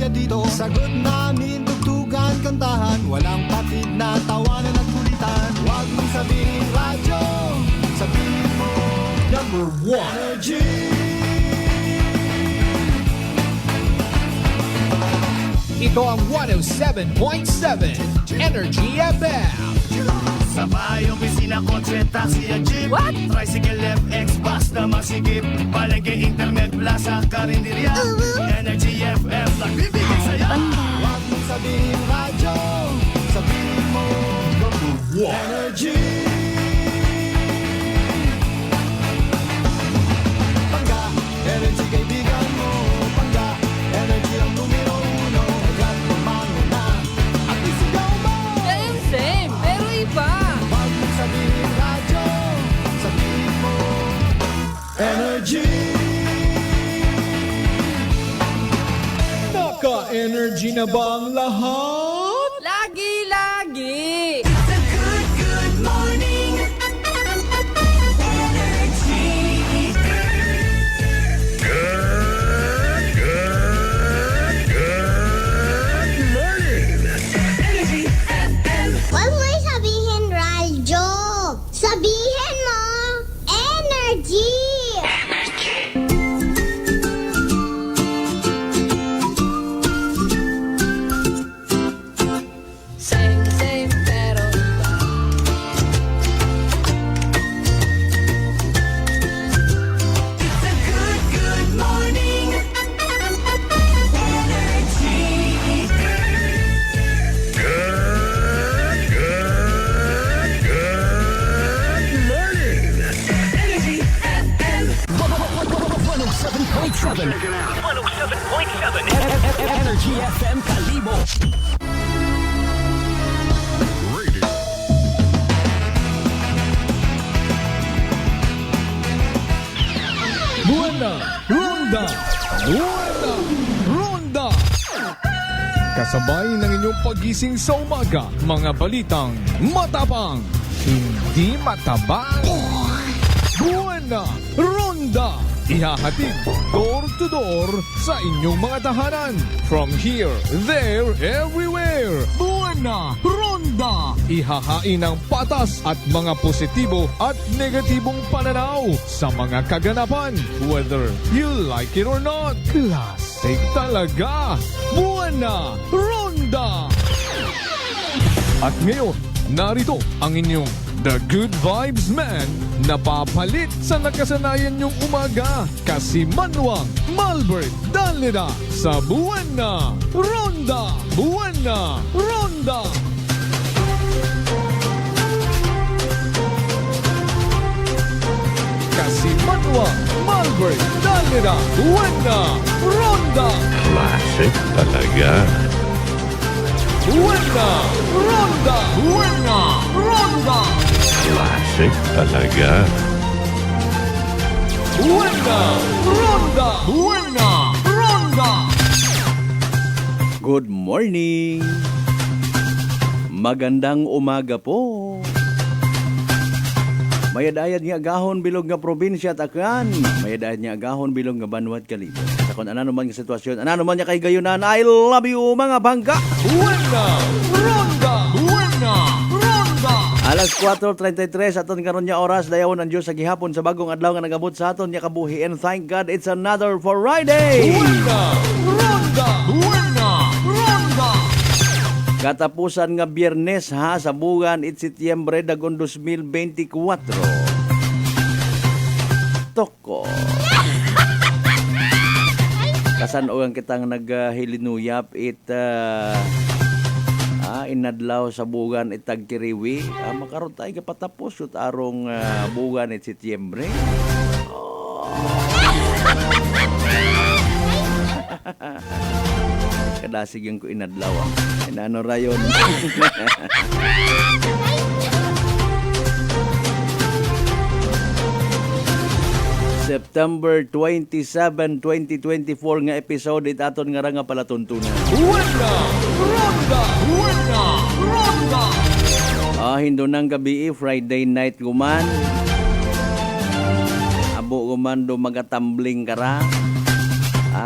niya dito. Sagot namin, tugtugan, kantahan, walang patid na tawanan at kulitan. Huwag mong sabihin radyo, sabihin mo number 1 Energy. Ito ang 107.7 Energy FM. Sa bahay, opisina, kotse, taxi at jeep. What? Tricycle, FX, bus na masikip. Palengke, internet, plaza, karinderya. Energy FM, nagbibigay saya. Huwag mong sabihin radyo, sabihin mo number 1 Energy. Pangga, energy kaibigan mo. Pangga, energy ang numero 1. Agad pumango na at isigaw mo. Same, pero iba. Huwag mong sabihin radyo, sabihin mo energy. Naka-energy na ba ang lahat? Lagi-lagi. Huwag mo sabihin radyo. Sabihin mo, energy. Same, pero iba. Energy FM Kalibo. Buena Ronda! Buena Ronda! Kasabay ng inyong pagising sa umaga, mga balitang matapang, hindi matabang. Buena Ronda! Ihahatid door to door sa inyong mga tahanan. From here, there, everywhere. Buena Ronda! Ihahain ang patas at mga positibo at negatibong pananaw sa mga kaganapan. Whether you like it or not, classic talaga. Buena Ronda! At ngayon, narito ang inyong The Good Vibes Man na papalit sa nakasanayan niyong umaga. Kasi Manuang Malbert Dalida sa Buena Ronda! Buena Ronda! Kasi Manuang Malbert Dalida Buena Ronda! Classic talaga. Buena Ronda! Buena Ronda! Classic talaga. Buena Ronda! Buena Ronda! Good morning! Magandang umaga po! Mayadayad nga agahon bilog nga probinsya at akan. Mayadayad nga agahon bilog nga Banwat Kalibo. Sa kung ano man nga sitwasyon, ano man nga kay gayunan, I love you mga bangka! Buena Ronda! Buena Ronda! Alas 4:33 aton karon nya oras dayawon ang Dios sa gihapon sa bagong adlaw nga nagabot sa aton nya kabuhi, and thank God it's another Friday. Buena Ronda! Buena Ronda! Katapusan nga Biyernes ha sa buwan it Setyembre dagon 2024. Toko. Kasan-ogan kitang naghilinuyap inadlaw sa buwan itag kiriwi. Makaroon tayo kapatapos yun arong buwan it Setyembre. Kadasigan ko inadlaw. Inano rayon. September 27, 2024 nga episode itaton nga ra nga palatuntunan. Buena Ronda! Buena Ronda! Hindunang gabi, Friday night guman. Abo guman do magatambling kara.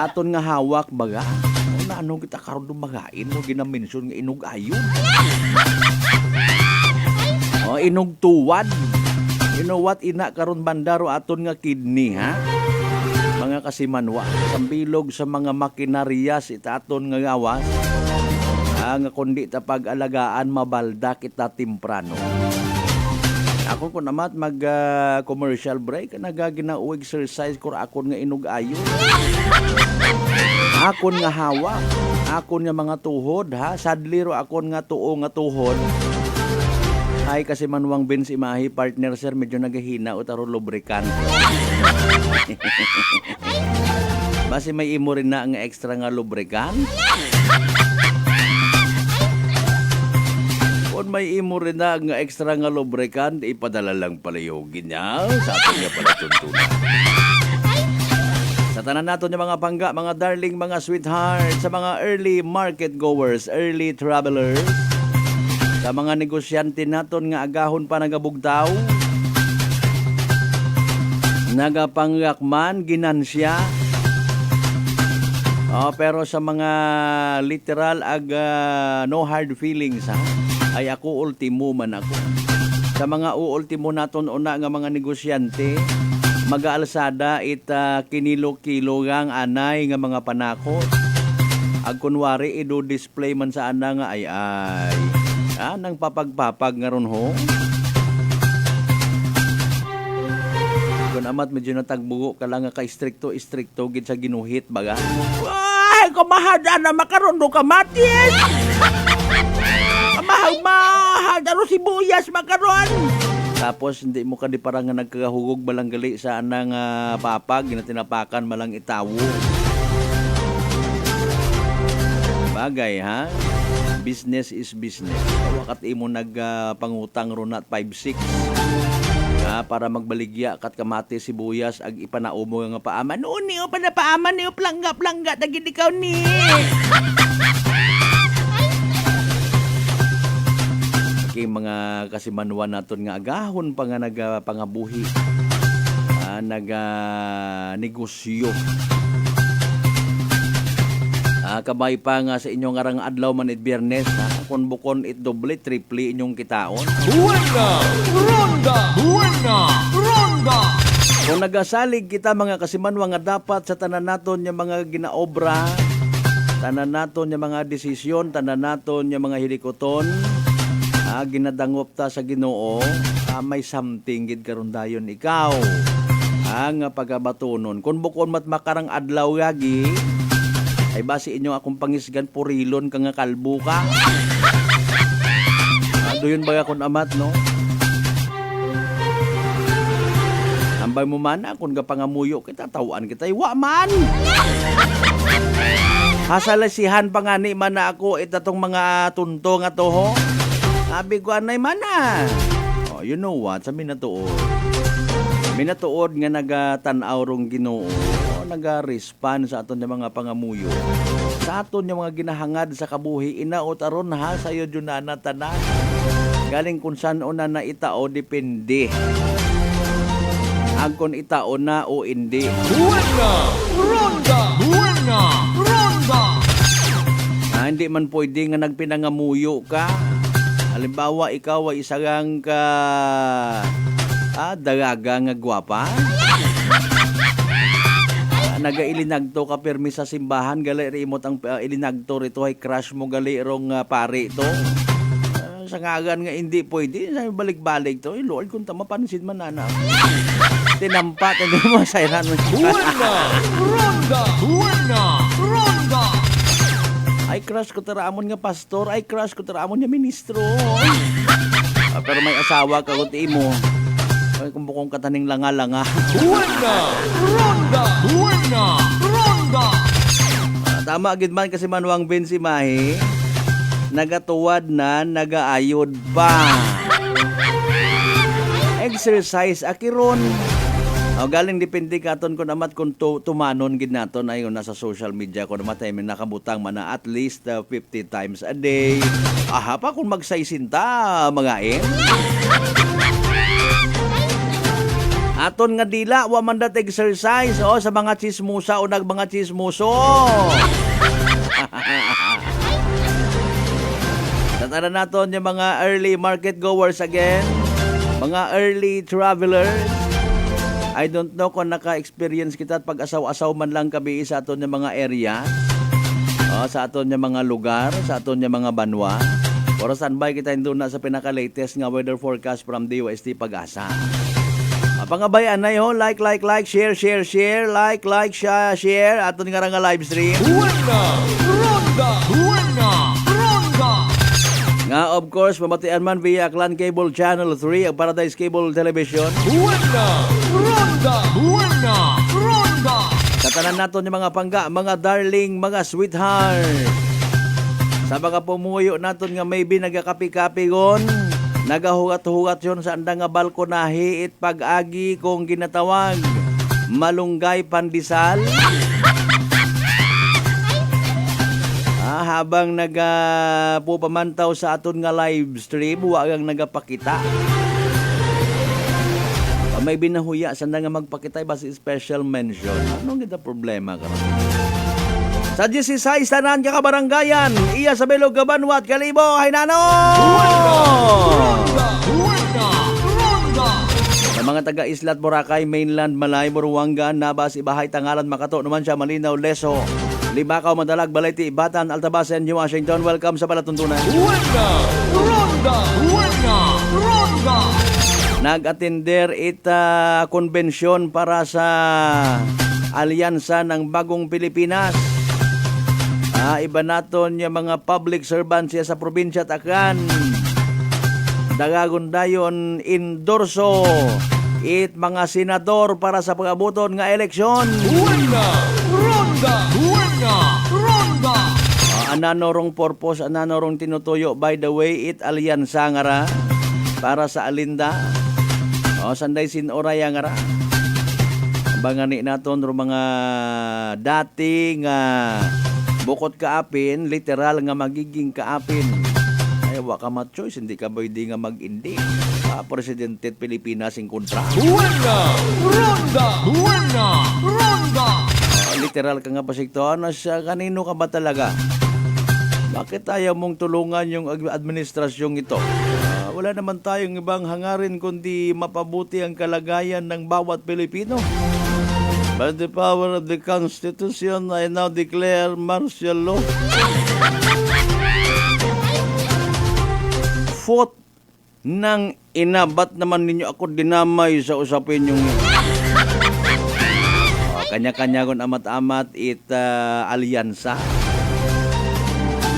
Sa aton nga hawak baga. Ano kita karon dumagain no ginamention nga inog ayon. Inog tuwad. You know what ina karon bandaro aton nga kidney ha? Mga kasimanwa, sambilog sa mga makinarias itaton nga gawas. Nga kundi ta pag-alagaan mabalda kita temprano. Ako ko namat mag commercial break nagaginaw exercise ko akon nga inog ayon. Akon nga hawak, akon nga mga tuhod ha, sadly ro akon nga tuo nga tuhod. Ay kasi manuwang Vince Imahi partner sir medyo naghihina o taro lubricant. Basi may imo rin na ang extra nga lubricant. Kung may imo rin na ang extra nga lubricant, ipadala lang pala yogin niya sa atin nga pala tuntunan. Sa tanan nato yung mga pangga, mga darling, mga sweetheart, sa mga early market goers, early travelers, sa mga negosyante naton nga agahon pa nagabugtaw, nagapanggakman, ginansya, pero sa mga literal no hard feelings ha, ay ako ultimo man ako. Sa mga uultimo naton una nga mga negosyante, mag-aalsada kinilo-kilo gang anay nga mga panakot. Ag kunwari ido-display man sa ana nga ay nang papagpapag nga ron ho. Kung amat medyo natagbugo ka lang nga ka-istrikto gid sa ginuhit baga. Ay, kumahada na makaroon do ka matis. Mahal daro sibuyas makaroon. Tapos hindi mo kadi parang nga nagkahugog balanggali sa anang papag ginatinapakan malang itawo. Bagay ha. Business is business. Wakat imo nagpangutang ron at 5-6 para magbaligya kat kamati sibuyas ag ipanaumo nga paaman. Uni o panapaaman ni o plangga dagid ikaw ni. Kay mga kasimanuan naton nga agahon pa nga nagapangabuhi. Negosyo. Kabay pa nga sa inyong arang adlaw man it Biyernes kun bukon it doble triple inyong kitaon. Buena Ronda. Kung nagasalig kita mga kasimanwa nga dapat sa tanan naton yung mga ginaobra, tanan naton yung mga desisyon, tanan naton yung mga hilikoton, ginadangop ta sa Ginoo, may something gid karon dayon ikaw. Ang pagabatunon kun bukon mat makarang adlaw gagi ay basi inyo akong pangisgan purilon ka nga kalbo ka. Doon ba akong amat no? Ambay mo man kung kapangamuyo kita tawaan kita wa man. Hasalasihan pa nga ni man na ako itatong mga tunto nga toho. Sabi ko anay man na. You know what? Sa minatuod nga nagatanaw rong Ginoo, naga-respond sa aton yung mga pangamuyo. Sa aton yung mga ginahangad sa kabuhi, inaot aron ha sayo dyan na natanan. Galing kung saan o na itao, depende. Agkon itao na o hindi. Buena Ronda. Hindi man pwede nga nagpinangamuyo ka. Halimbawa, ikaw ay isang dalaga nga gwapa. Nagailinagto ka permi sa simbahan, gali remote ang ilinagto rito ay crush mo gali rong pare ito. Sa ngagan nga hindi pwede, balik-balik to. Lord, kung mapansin man na tinampat, hindi mo sayran mo. Buena Ronda. Ay crush ko taraamon nga pastor, ay crush ko taraamon nga ministro. Pero may asawa ka kuti mo. Ay kung bukong kataning langa-langa. Buena Ronda. Tama agad man kasi manuang Vince Imahi. Nagatuwad na, nagaayod pa. Exercise akiron. Galing depende katon ko namat kung tumanon gid naton ayon nasa social media ko namat ay nakabutang man na at least 50 times a day. Aha pa kung magsaysinta mga Aton nga dila, wa man dat exercise sa mga chismusa o mga chismuso. Tatanan naton yung mga early market goers again, mga early travelers. I don't know kung naka-experience kita at pag-asaw-asaw man lang kabi sa aton yung mga area, sa aton yung mga lugar, sa aton yung mga banwa. Or saan ba kita doon na sa pinaka-latest nga weather forecast from DOST Pag-asa. Pangabayan na yun, like, share, share, aton nga nga live stream. Buena! Ronda! Buena! Ronda! Nga of course, mamatian man via Clan Cable Channel 3 ang Paradise Cable Television. Buena! Ronda! Buena! Ronda! Tatanan naton yung mga pangga, mga darling, mga sweetheart. Sa mga pumuyo naton nga maybe nagakapi-kapi gon, nagahugat-hugat yun sa andang nga balkonahe it pag-agi kung ginatawag malunggay pandesal. Habang pupamantaw sa aton nga live stream, wagang nagapakita. May binahuya sa nga magpakita basi special mention. Anong gita problema ka? Sa 16 tanan ka kabaranggayan, iya sa Belog Gabanwat, Kalibo, Hainano! Ronda! Buena! Ronda! Sa mga taga-Islat, Boracay, Mainland, Malay, Buruanga, Nabas, Ibahay, Tangalan, Makato, naman siya, Malinaw, Leso, Libakaw, Madalag, Balete, Ibatan, Altabasen, New Washington, welcome sa Palatuntunan. Buena! Ronda! Buena! Ronda! Nag-attender konbensyon para sa alyansa ng Bagong Pilipinas. Iba naton yung mga public servants sa probinsya Takan. Dagagon dayon endorso mga senador para sa pag-abuton nga eleksyon. Buena! Ronda! Buena! Ronda! Ananorong purpose, ananorong tinutuyo. By the way, alyansa nga ra para sa alinda. Sanday sinuraya nga ra. Bangani naton ro mga dating bukod kaapin, literal nga magiging kaapin. Ay, waka ma-choice, hindi ka ba hindi nga mag-indi? Presidente Pilipinas in kontra. Buena! Ronda! Buena! Ronda! Literal ka nga pasikto, kanino ka ba talaga? Bakit ayaw mong tulungan yung administrasyong ito? Wala naman tayong ibang hangarin kundi mapabuti ang kalagayan ng bawat Pilipino. By the power of the Constitution, I now declare martial law. Foot ng ina, ba't naman ninyo ako dinamay sa usapin yung kanya-kanya kon amat-amat alyansa.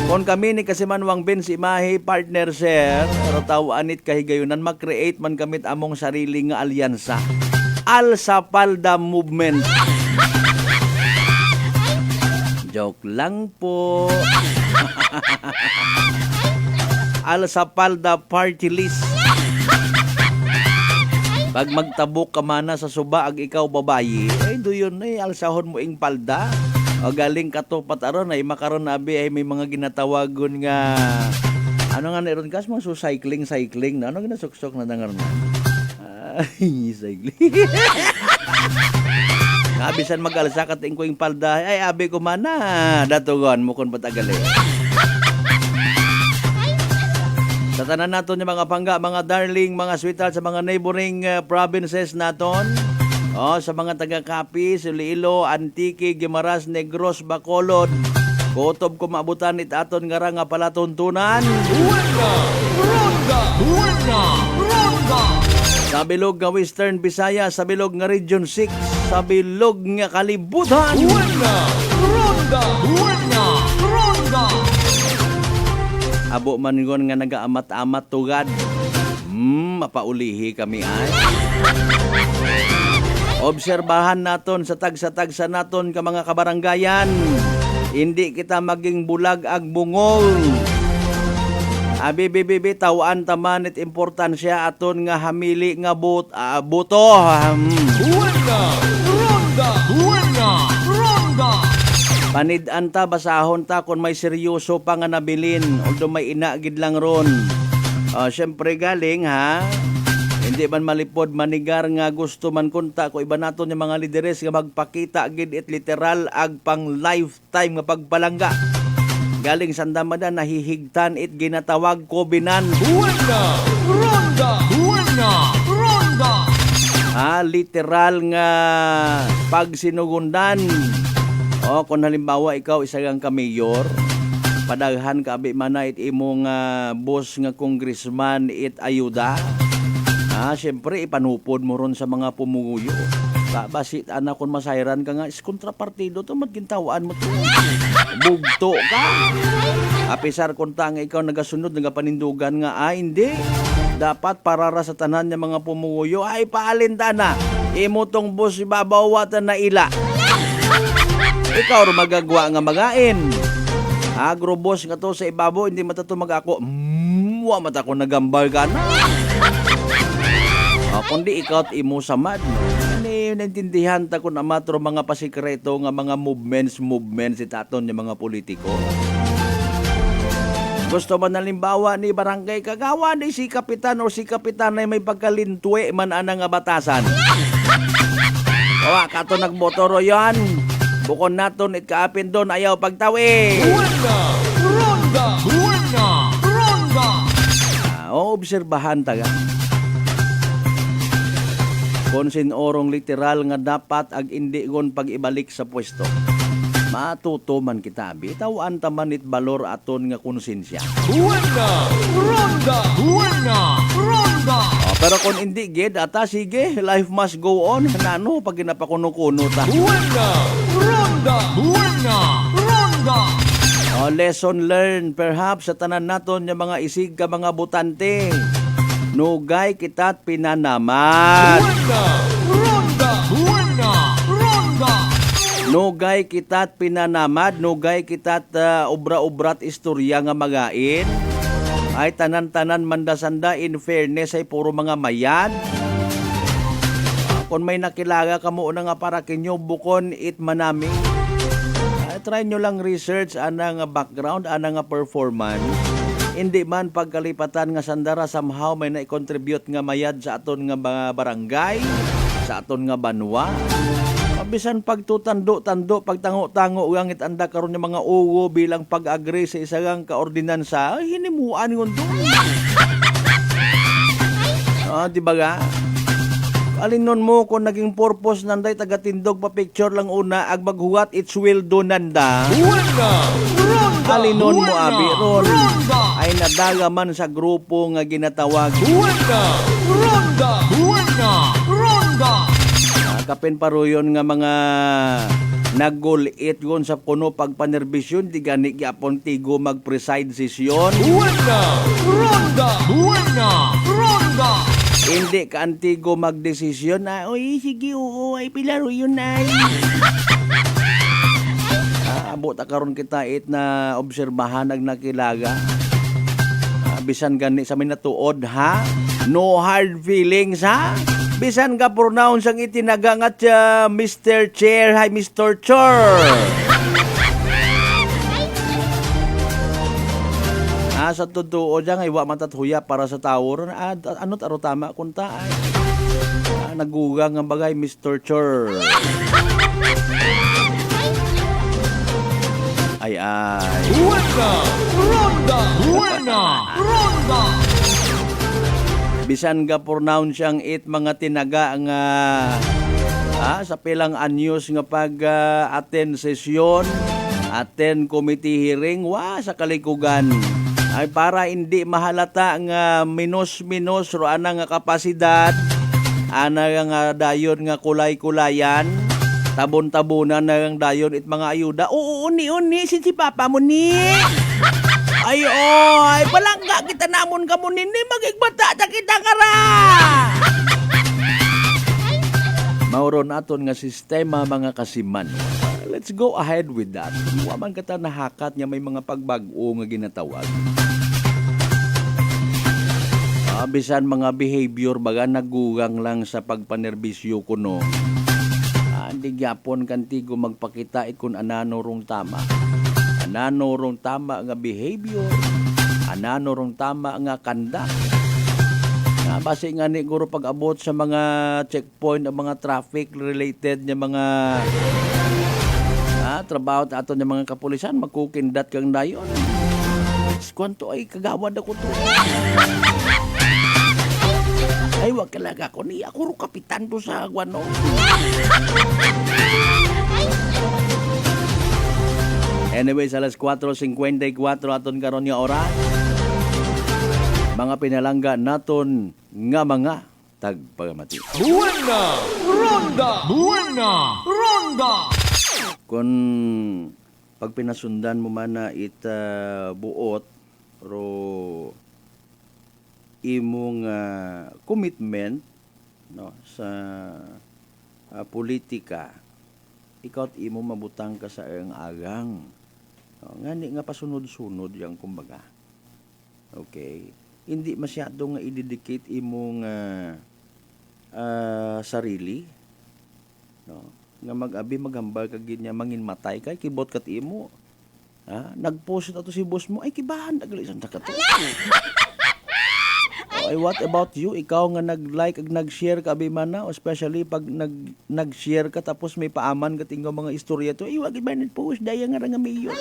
Kon kami ni Kasimanwang Ben si Imahe partner sir, tawan it kahigayunan mag-create man kamit among sarili nga alyansa. Al Sapalda Movement. Joke lang po. Al Sapalda Party List. Pag magtabok ka mana sa suba ag ikaw babayi, ay doyon alsahon mo ing palda. O galing katupat aron ay makaron abi ay may mga ginatawagon nga ano nga neron kas mga cycling na ano ginasuksok na dangar na. Ay, cycling. Kabisan mag-alsa ka ting ko ing palda ay abi ko mana datugon mo kun patagali. Sa tanan naton yung mga pangga, mga darling, mga sweetheart sa mga neighboring provinces naton. Sa mga taga-Capi, Iloilo, Antique, Guimaras, Negros, Bacolod. Kutob ko maabutan it aton nga nga palatuntunan. Buena! Ronda! Buena! Ronda! Sa bilog nga Western Visayas, sa bilog nga Region 6, sa bilog nga Kalibutan. Buena! Ronda! Buena! Ronda! Abo man ngon nga nagaamat-amat tugad. Mapaulihi kami ay. Obserbahan naton sa tagsa-tagsa naton ka mga kabaranggayan. Hindi kita maging bulag ag bungol. Abi tawan taman it importansya aton nga hamili nga buto. Buena! Ronda! Buena! Ronda! Panid-an ta basahon ta kung may seryoso pa nga nabilin although may inagid lang ron. Syempre galing ha. Hindi Di man malipod manigar nga gusto man kunta ko iba naton yung mga lideres nga magpakita gid it literal ag pang lifetime nga pagpalangga. Galing sandamada nahihigtan it ginatawag kobinan. Buena ronda. Buena ronda. Literal nga pagsinugundan. Kung halimbawa ikaw isa kang mayor, padaghan ka abi man na it imong boss nga congressman it ayuda. Siyempre ipanupod mo ron sa mga pumuguyo. Basit anak kung masayran ka nga is kontrapartido to magkintawaan mo to. Bugto ka. Apisar kung nga ikaw nagasunod nagapanindugan nga hindi. Dapat parara sa tanan ng mga pumuguyo ay paalinta na. Imo tong boss ibabawatan na ila. Ikaw ro magagawa nga magain. Agrobos nga to sa ibabaw hindi matato mag-ako. Wa mata ko nagambal ka na. Kundi ikaw at imo samad. Naintindihan ta ko na matro mga pasikreto nga mga movements itaton yung mga politiko. Gusto man nalimbawa ni barangay kagawa ni si kapitan o si kapitan ay may pagkalintwe man anang nga batasan. Kato nagbotoro yan. Bukon naton it kaapin doon ayaw pagtawi. Buena ronda. Buena ronda. Obserbahan taga. Kung sinorong literal nga dapat ag indi gon pag-ibalik sa pwesto. Matuto man kita, bitawan taman it balor aton nga konsensya. Buena ronda. Buena ronda. Pero kung hindi gid, sige, life must go on. Nano, pag ginapakuno-kuno ta. Buena ronda. Buena ronda. Lesson learned perhaps sa tanan naton yung mga isig ka mga butante. Nugay kita't pinanaman. Buena ronda. Buena ronda. Nugay kita't pinanamad, nugay kita't obra-obrat istorya nga magain. Ay tanan-tanan mandasanda in fairness ay puro mga mayan. Kung may nakilaga kamo na nga para kinyo bukon it manami. Try nyo lang research ana nga background, ana nga performance. Hindi man pagkalipatan nga sandara somehow may na-contribute nga mayad sa aton nga barangay, sa aton nga banwa. Bisan pagtutando-tando, pagtango-tango gangit anda karon yung mga uwo bilang pag-agree sa isang kaordinansa, hinimuan ngon doon. Di ba ga? Alinon mo kung naging purpose nanday taga-tindog pa picture lang una ag maghuwat it's will do nanda. Buena ronda. Alinon mo abi ron ronda. ay nadaga man sa grupo nga ginatawag. Buena ronda. Buena ronda. Kapin paruyon nga mga naggulit gon sa kuno pagpanerbisyon di gani gyapon tigo mag-preside session. Buena ronda. Buena ronda. Hindi ka antigo magdesisyon na oy sige oo ay pilaro yun ay. Abot karon kita it na obserbahan ag nakilaga. Bisan gani sa minatuod ha. No hard feelings ha. Bisan ka pronounce ang itinagangat Mr. Chair, hi Mr. Chor. Sa totoo dyan, ay wa matathuya para sa tawor. Ano taro tama kunta ay. Nagugang ang bagay Mr. Chor. Ay. Buena ronda. Buena ronda. Bisan ga pronounce ang it mga tinaga nga sa pilang anyos nga pag attend sesyon, attend committee hearing sa kalikugan ay para hindi mahalata nga minus ro ana nga kapasidad ana nga dayon nga kulay-kulayan tabon-tabunan na nga dayon it mga ayuda. Oo ni si papa mo ni. Ay palangga kita namon ka mo nini magigbata ta kita kara. Mauron aton nga sistema mga kasiman. Let's go ahead with that. Wa man kata nahakat nga may mga pagbag-o nga ginatawag. Bisan mga behavior baga nagugang lang sa pagpanerbisyo kuno. Hindi gyapon kantigo magpakita kung anano rong tama. Anano rong tama nga behavior, anano rong tama nga kanda. Base nga ni guro pag-abot sa mga checkpoint, ang mga traffic related niya mga trabaho ato ng mga kapulisan, magkukindat kang dayon. Kwanto ay kagawad ako to. Ay, wag kalaga ko ni ako ro kapitan to sa guano. Anyway, sa alas 4:54 aton karon nga oras. Mga pinalangga naton nga mga tagpagamati. Buena Ronda! Buena Ronda! Kung pag pinasundan mo man na buot ro imong commitment no sa politika, ikaw at imo mabutang ka sa ang agang. No, ngani nga pasunod-sunod yang kumbaga. Okay. Hindi masyado nga i-dedicate imong sarili. No? Nga mag-abi maghambal kag ginya mangin matay kay kibot kat imo. Nag-post ato si boss mo ay kibahan dagli sa takat. Ay what about you? Ikaw nga nag-like ag nag-share ka abi man na, especially pag nag-share ka tapos may paaman ka tingaw mga istorya to. Ay wag man post daya nga nga mayor.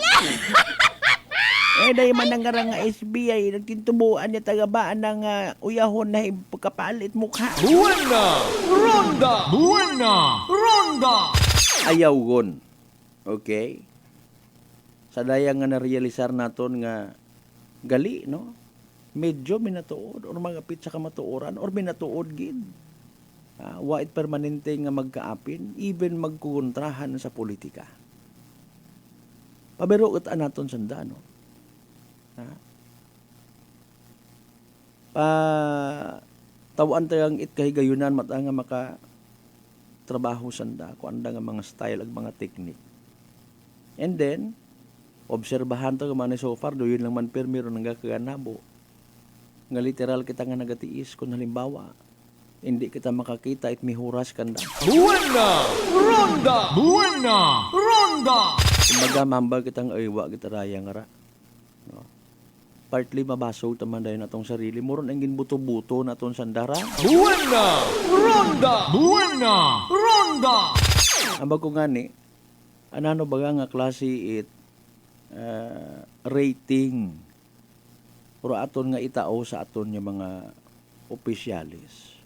Dahil man nga nga SBI, nagtintubuan niya tagabaan ng uyahon na pagkapalit mukha. Buena Ronda! Buena Ronda! Ayaw gon. Okay? Sa daya nga na-realisar naton nga gali, no? Medyo minatuod or mga pitsa ka matuoran or minatuod gid. Wait permanente nga magkaapin, even magkukontrahan sa politika. Pabiro kat naton sanda, no? Tawan tayang kahigayunan mata nga maka trabaho sanda kung anda nga mga style ag mga technique. And then obserbahan to man so far do yun lang man permiro nang kaganabo nga literal kita nga nagatiis kung halimbawa hindi kita makakita it mihuras kanda. Buena Ronda! Buena Ronda! Kumbaga mambal kitang aywa kita raya nga ra. No? Partly mabasog taman dayon atong sarili moron ang ginbuto-buto naton sandara. Buena Ronda! Buena Ronda! Ambag ko ngani anano baga nga klase rating pero aton nga itao sa aton nga mga opisyalis.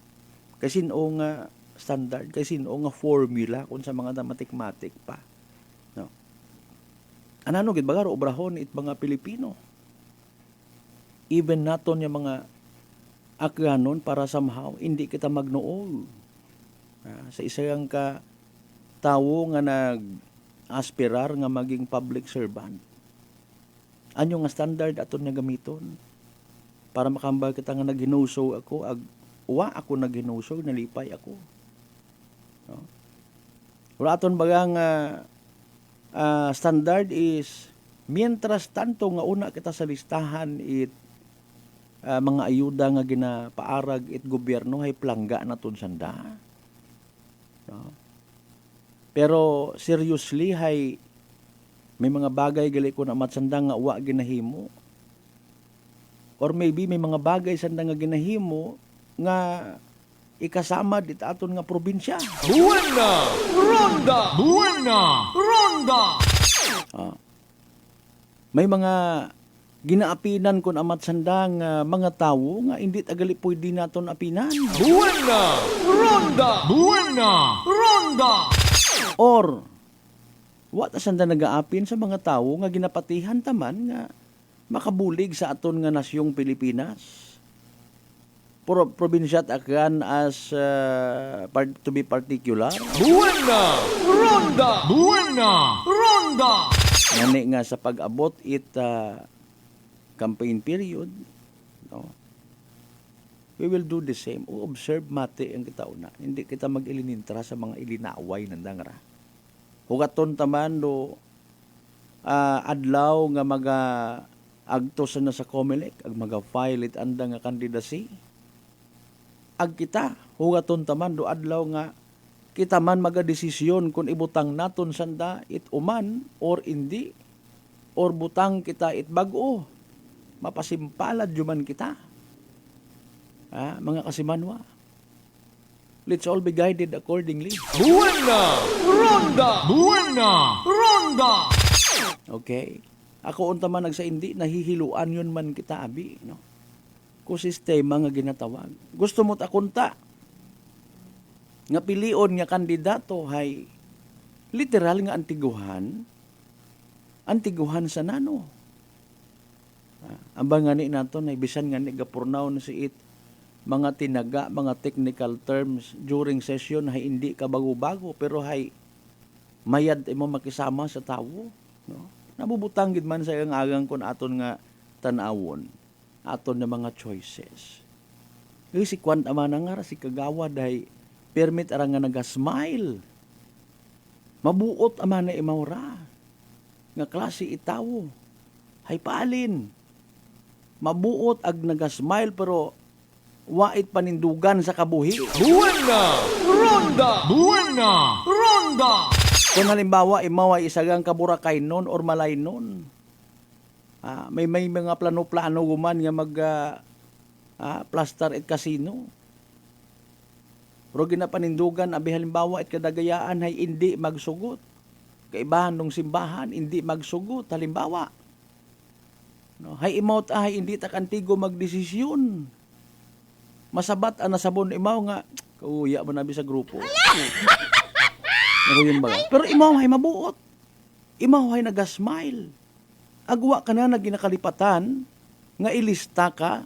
Kasi no nga standard, kasi no nga formula kung sa mga matik-matik pa. No. Anano gid baga obrahon it mga Pilipino. Even naton yung mga akyanon para somehow hindi kita magnool. Sa isang ka tawo nga nag-aspirar nga maging public servant. Anyo nga standard aton nga gamiton para makambal kita nga naghinuso ako ako naghinuso nalipay ako. No? Wala aton baga nga standard is mientras tanto nga una kita sa listahan mga ayuda nga ginapaarag it gobyerno hay plangga naton sanda. No? Pero seriously hay may mga bagay gali ko na matsanda nga wa ginahimo. Or maybe may mga bagay sanda nga ginahimo nga ikasama dit aton nga probinsya. Buena Ronda! Buena Ronda! May mga ginaapinan kun amat sandang mga tawo nga hindi tagali pwede naton apinan. Buena Ronda! Buena Ronda! Or wa ta sanda nagaapin sa mga tawo nga ginapatihan taman nga makabulig sa aton nga nasyong Pilipinas. Probinsya at akan as to be particular. Buena Ronda! Buena Ronda! Ngani nga sa pag-abot campaign period, no? We will do the same. Observe mati ang kita una. Hindi kita mag-ilinintra sa mga ilinaway ng dangra. Hugaton taman do adlaw nga agtos na sa COMELEC, ag maga-file it anda nga candidacy. Ag kita, hugaton taman do adlaw nga kita man magadesisyon kung ibutang naton sanda it uman or hindi or butang kita it bag-o. Mapasimpalad juman kita. mga kasimanwa. Let's all be guided accordingly. Buena Ronda! Buena Ronda! Okay? Ako unta man nagsaindi, nahihiluan yun man kita, abi. No? Kung sistema nga ginatawag. Gusto mo't akunta. Nga pilion nga kandidato hay literal nga antiguhan sa nano. Amba nga ni nato na bisan nga ni gapurnaw na si it mga tinaga, mga technical terms during session hay hindi ka bago-bago pero hay mayad imo makisama sa tawo, no? Nabubutang gid man sa agang kon aton nga tan-awon, aton nga mga choices. Si Kwan amana nga si kagawad hay permit ara nga naga-smile. Mabuot amana imawra nga klase itawo. Hay paalin. Mabuot ag naga-smile pero wait panindugan sa kabuhi. Buena Ronda! Buena Ronda! Kung halimbawa imaway isagang kaburakay nun or malay nun. May mga plano-plano guman nga mag plaster at casino. Pero ginapanindugan abi halimbawa at kadagayaan ay hindi magsugot. Kaibahan ng simbahan hindi magsugot halimbawa. No, hay imot ay hindi ta kantigo magdesisyon. Masabat ana sabon imaw nga kauya man abi sa grupo. Naroon ba? Pero imaw hay mabuot. Imaw hay naga-smile. Agwa ka na ginakalipatan nga ilista ka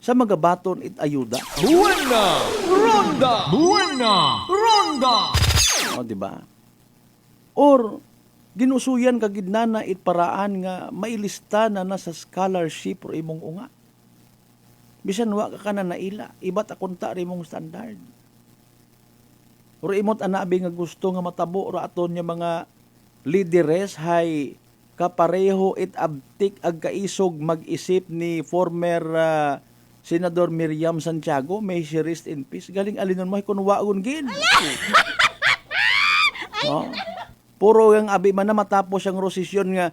sa magabaton it ayuda. Buena Ronda! Buena Ronda! O, di ba? Or ginusuyan ka gidnana it paraan nga mailista na sa scholarship or imong unga. Bisan wa ka na naila, iba't akunta rin mong standard. Or imot anabi nga gusto nga matabo or aton nga mga lideres hay kapareho it abtik ag kaisog mag-isip ni former Senador Miriam Santiago, may she rest in peace. Galing alinon mo kung waon gid. No? Puro yung abi man na matapos ang rosisyon nga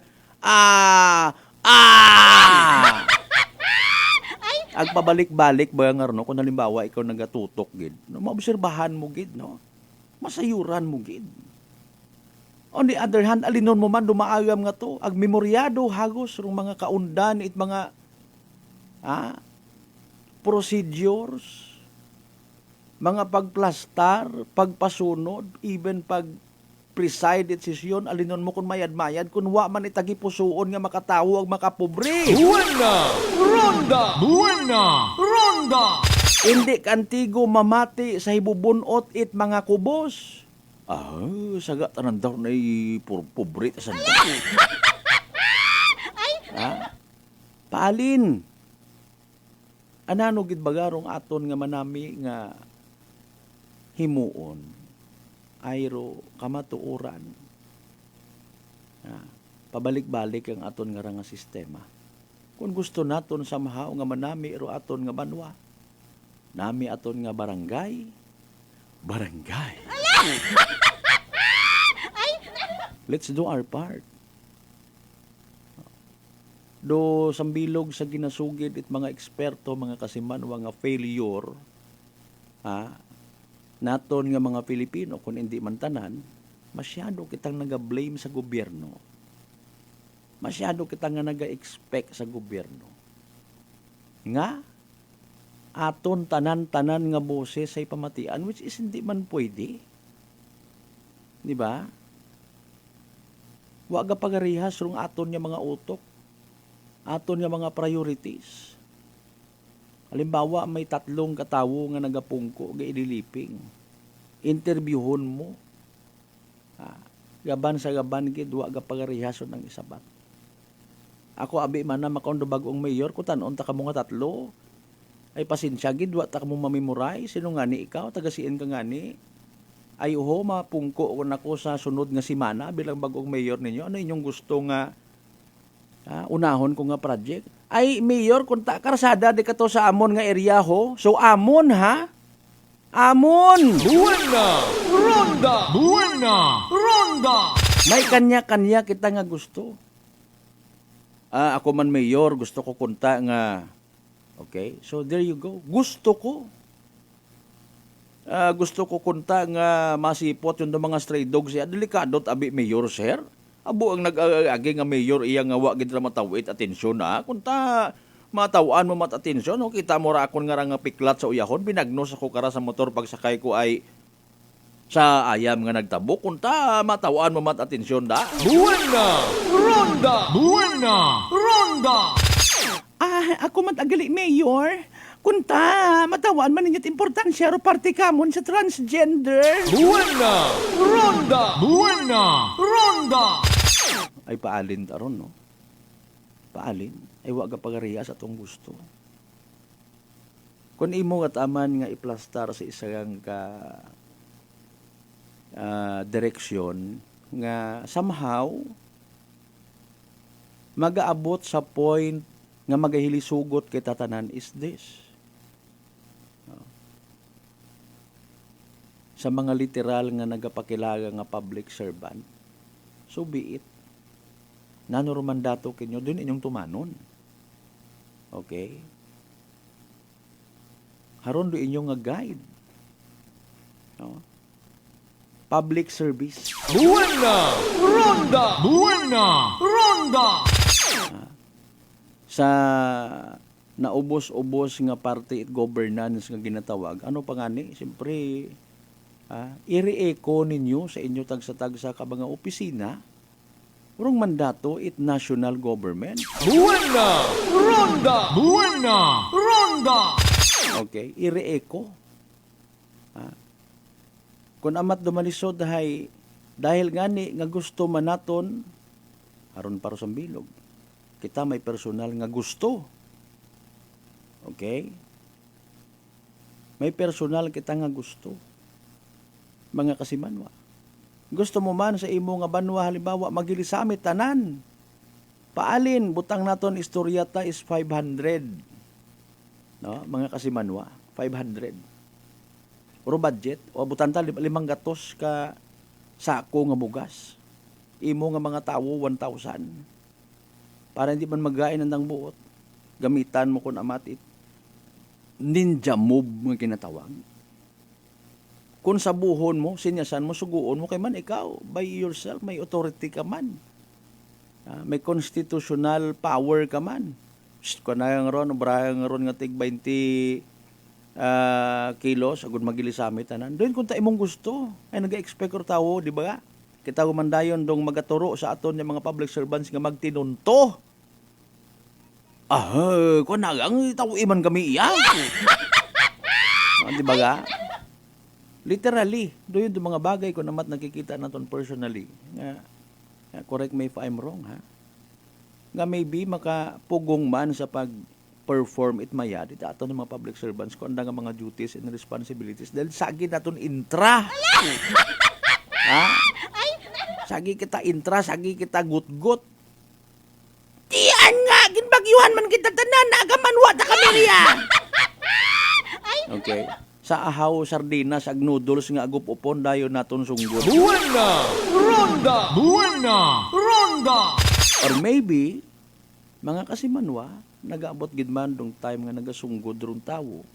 agpabalik-balik ba nga no kung halimbawa ikaw nagatutok gid no maobserbahan mo gid no masayuran mo gid. On the other hand alinon mo man dumaagam nga to ag memoryado hagos rong mga kaundan it mga procedures mga pagplastar pagpasunod even pag preside at sesyon alinon mo kun mayad-mayad kun wa man itagi pusuon nga makatawo ag makapobre. Buena Ronda! Buena Ronda! Hindi kantigo mamati sa hibubunot it mga kubos. Saga tanan daw na pobre ta sanda. Paalin. Anano gid bagarong aton nga manami nga himuon. Ayro kamatuoran. Pabalik-balik ang aton nga nga sistema. Kung gusto naton samahaw nga manami ro aton nga banwa. Nami aton nga barangay. Let's do our part. Do sambilog sa ginasugid it mga eksperto, mga kasimanwa nga failure, naton nga mga Pilipino, kung hindi man tanan, masyado kitang naga-blame sa gobyerno. Masyado kitang nga naga-expect sa gobyerno. Nga, aton tanan-tanan nga boses sa ipamatian, which is hindi man pwede. Di ba? Waga pagarihas rung aton nga mga utok, aton nga mga priorities. Halimbawa, may 3 katawo nga nagapungko, nga ililiping. Interviewon mo. Gaban sa gaban, gidwa ga pagarihason ng isabat. Ako, abi man na makaon do bagong mayor, kutanon ta ka mga 3, ay pasensya, gidwa ta ka mo mamemorize, sino nga ni ikaw, tagasiin ka nga ni, ay uho, mapungko ko na ko sa sunod nga simana, bilang bagong mayor ninyo, ano inyong gusto nga, unahon ko nga project? Ay, mayor, kung ta karsada di ka to sa amon nga area ho. So, amon ha? Amon! Buena Ronda! Buena Ronda! May kanya-kanya kita nga gusto. Ako man mayor, gusto ko kunta nga Okay? So there you go. Gusto ko kunta nga masipot yung mga stray dogs siya. Delikado abi mayor sir. Abo ang nag-agi nga mayor iya nga wa gid ra matawid atensyon na. Kunta matawaan mo matatensyon, no? Kita mo ra akon nga piklat sa uyahon, binagnos ako kara sa motor pagsakay ko ay sa ayam nga nagtabok. Kunta matawaan mo matatensyon da. Buena Ronda! Buena Ronda! Ako matagali mayor. Kunta matawaan man ninyo't importansya ro parte kamon sa transgender. Buena Ronda! Buena Ronda! Ay paalin taron, no? Paalin. Ay wa ka pagariya sa atong gusto. Kung imo nga taman nga iplastar sa isang direksyon nga somehow magaabot sa point nga magahilisugot kay tatanan is this. Sa mga literal nga nagapakilaga nga public servant, so be it. Nanorman dato kinyo, dun inyong tumanon. Okay? Haron do inyong nga guide. No? Public service. Buena Ronda! Buena Ronda! Sa naubos-ubos nga parte at governance nga ginatawag, ano pa nga ni? Siyempre, i-re-echo ninyo sa inyo tagsa-tagsa ka mga opisina, urong mandato it national government. Buena Ronda! Buena Ronda! Okay, i-re-echo. Kung amat dumalisod dahil gani nga gusto manaton, aron para sa bilog. Kita may personal nga gusto. Okay? May personal kita nga gusto. Mga kasimanwa. Gusto mo man sa imo nga banwa halimbawa magilisamit tanan. Paalin butang naton istoryata is 500. No, mga kasimanwa, 500. Puro budget o butan ta 500 ka sako nga bugas. Imo nga mga tawo 1,000. Para hindi man magain ang buot. Gamitan mo kun amatit. Ninja move nga kinatawag. Kung sa buhon mo, sinyasan mo, suguon mo, kay man ikaw, by yourself, may authority ka man. May constitutional power ka man. Kanayang ron, brayang ron nga tig 20 kilos, agad magilisamit, tanan. Doon kung ta imong gusto, ay nag-expect ko tao, di ba? Kita gumandayon dong magaturo sa aton yung mga public servants nga magtinunto. Kung nagang tao iman kami iyaw. Di ba ga? Literally, doon yung mga bagay ko namat nakikita naton personally. Correct me if I'm wrong, ha? Nga maybe makapugong man sa pag-perform it mayad, ito ato ng mga public servants ko, ang mga duties and responsibilities. Dahil sagi naton intra. Ha? Sagi kita intra, sagi kita gut-gut. Tiyan nga, ginbagyuhan man kita tanan, nagamanwa ta kamerya. Okay. Sa ahaw, sardinas, ag noodles nga agupupon, dayon naton sunggod. Buena Ronda! Buena Ronda! Or maybe, mga kasimanwa, nag-abot gid man dong time nga nagasunggod rong tawo.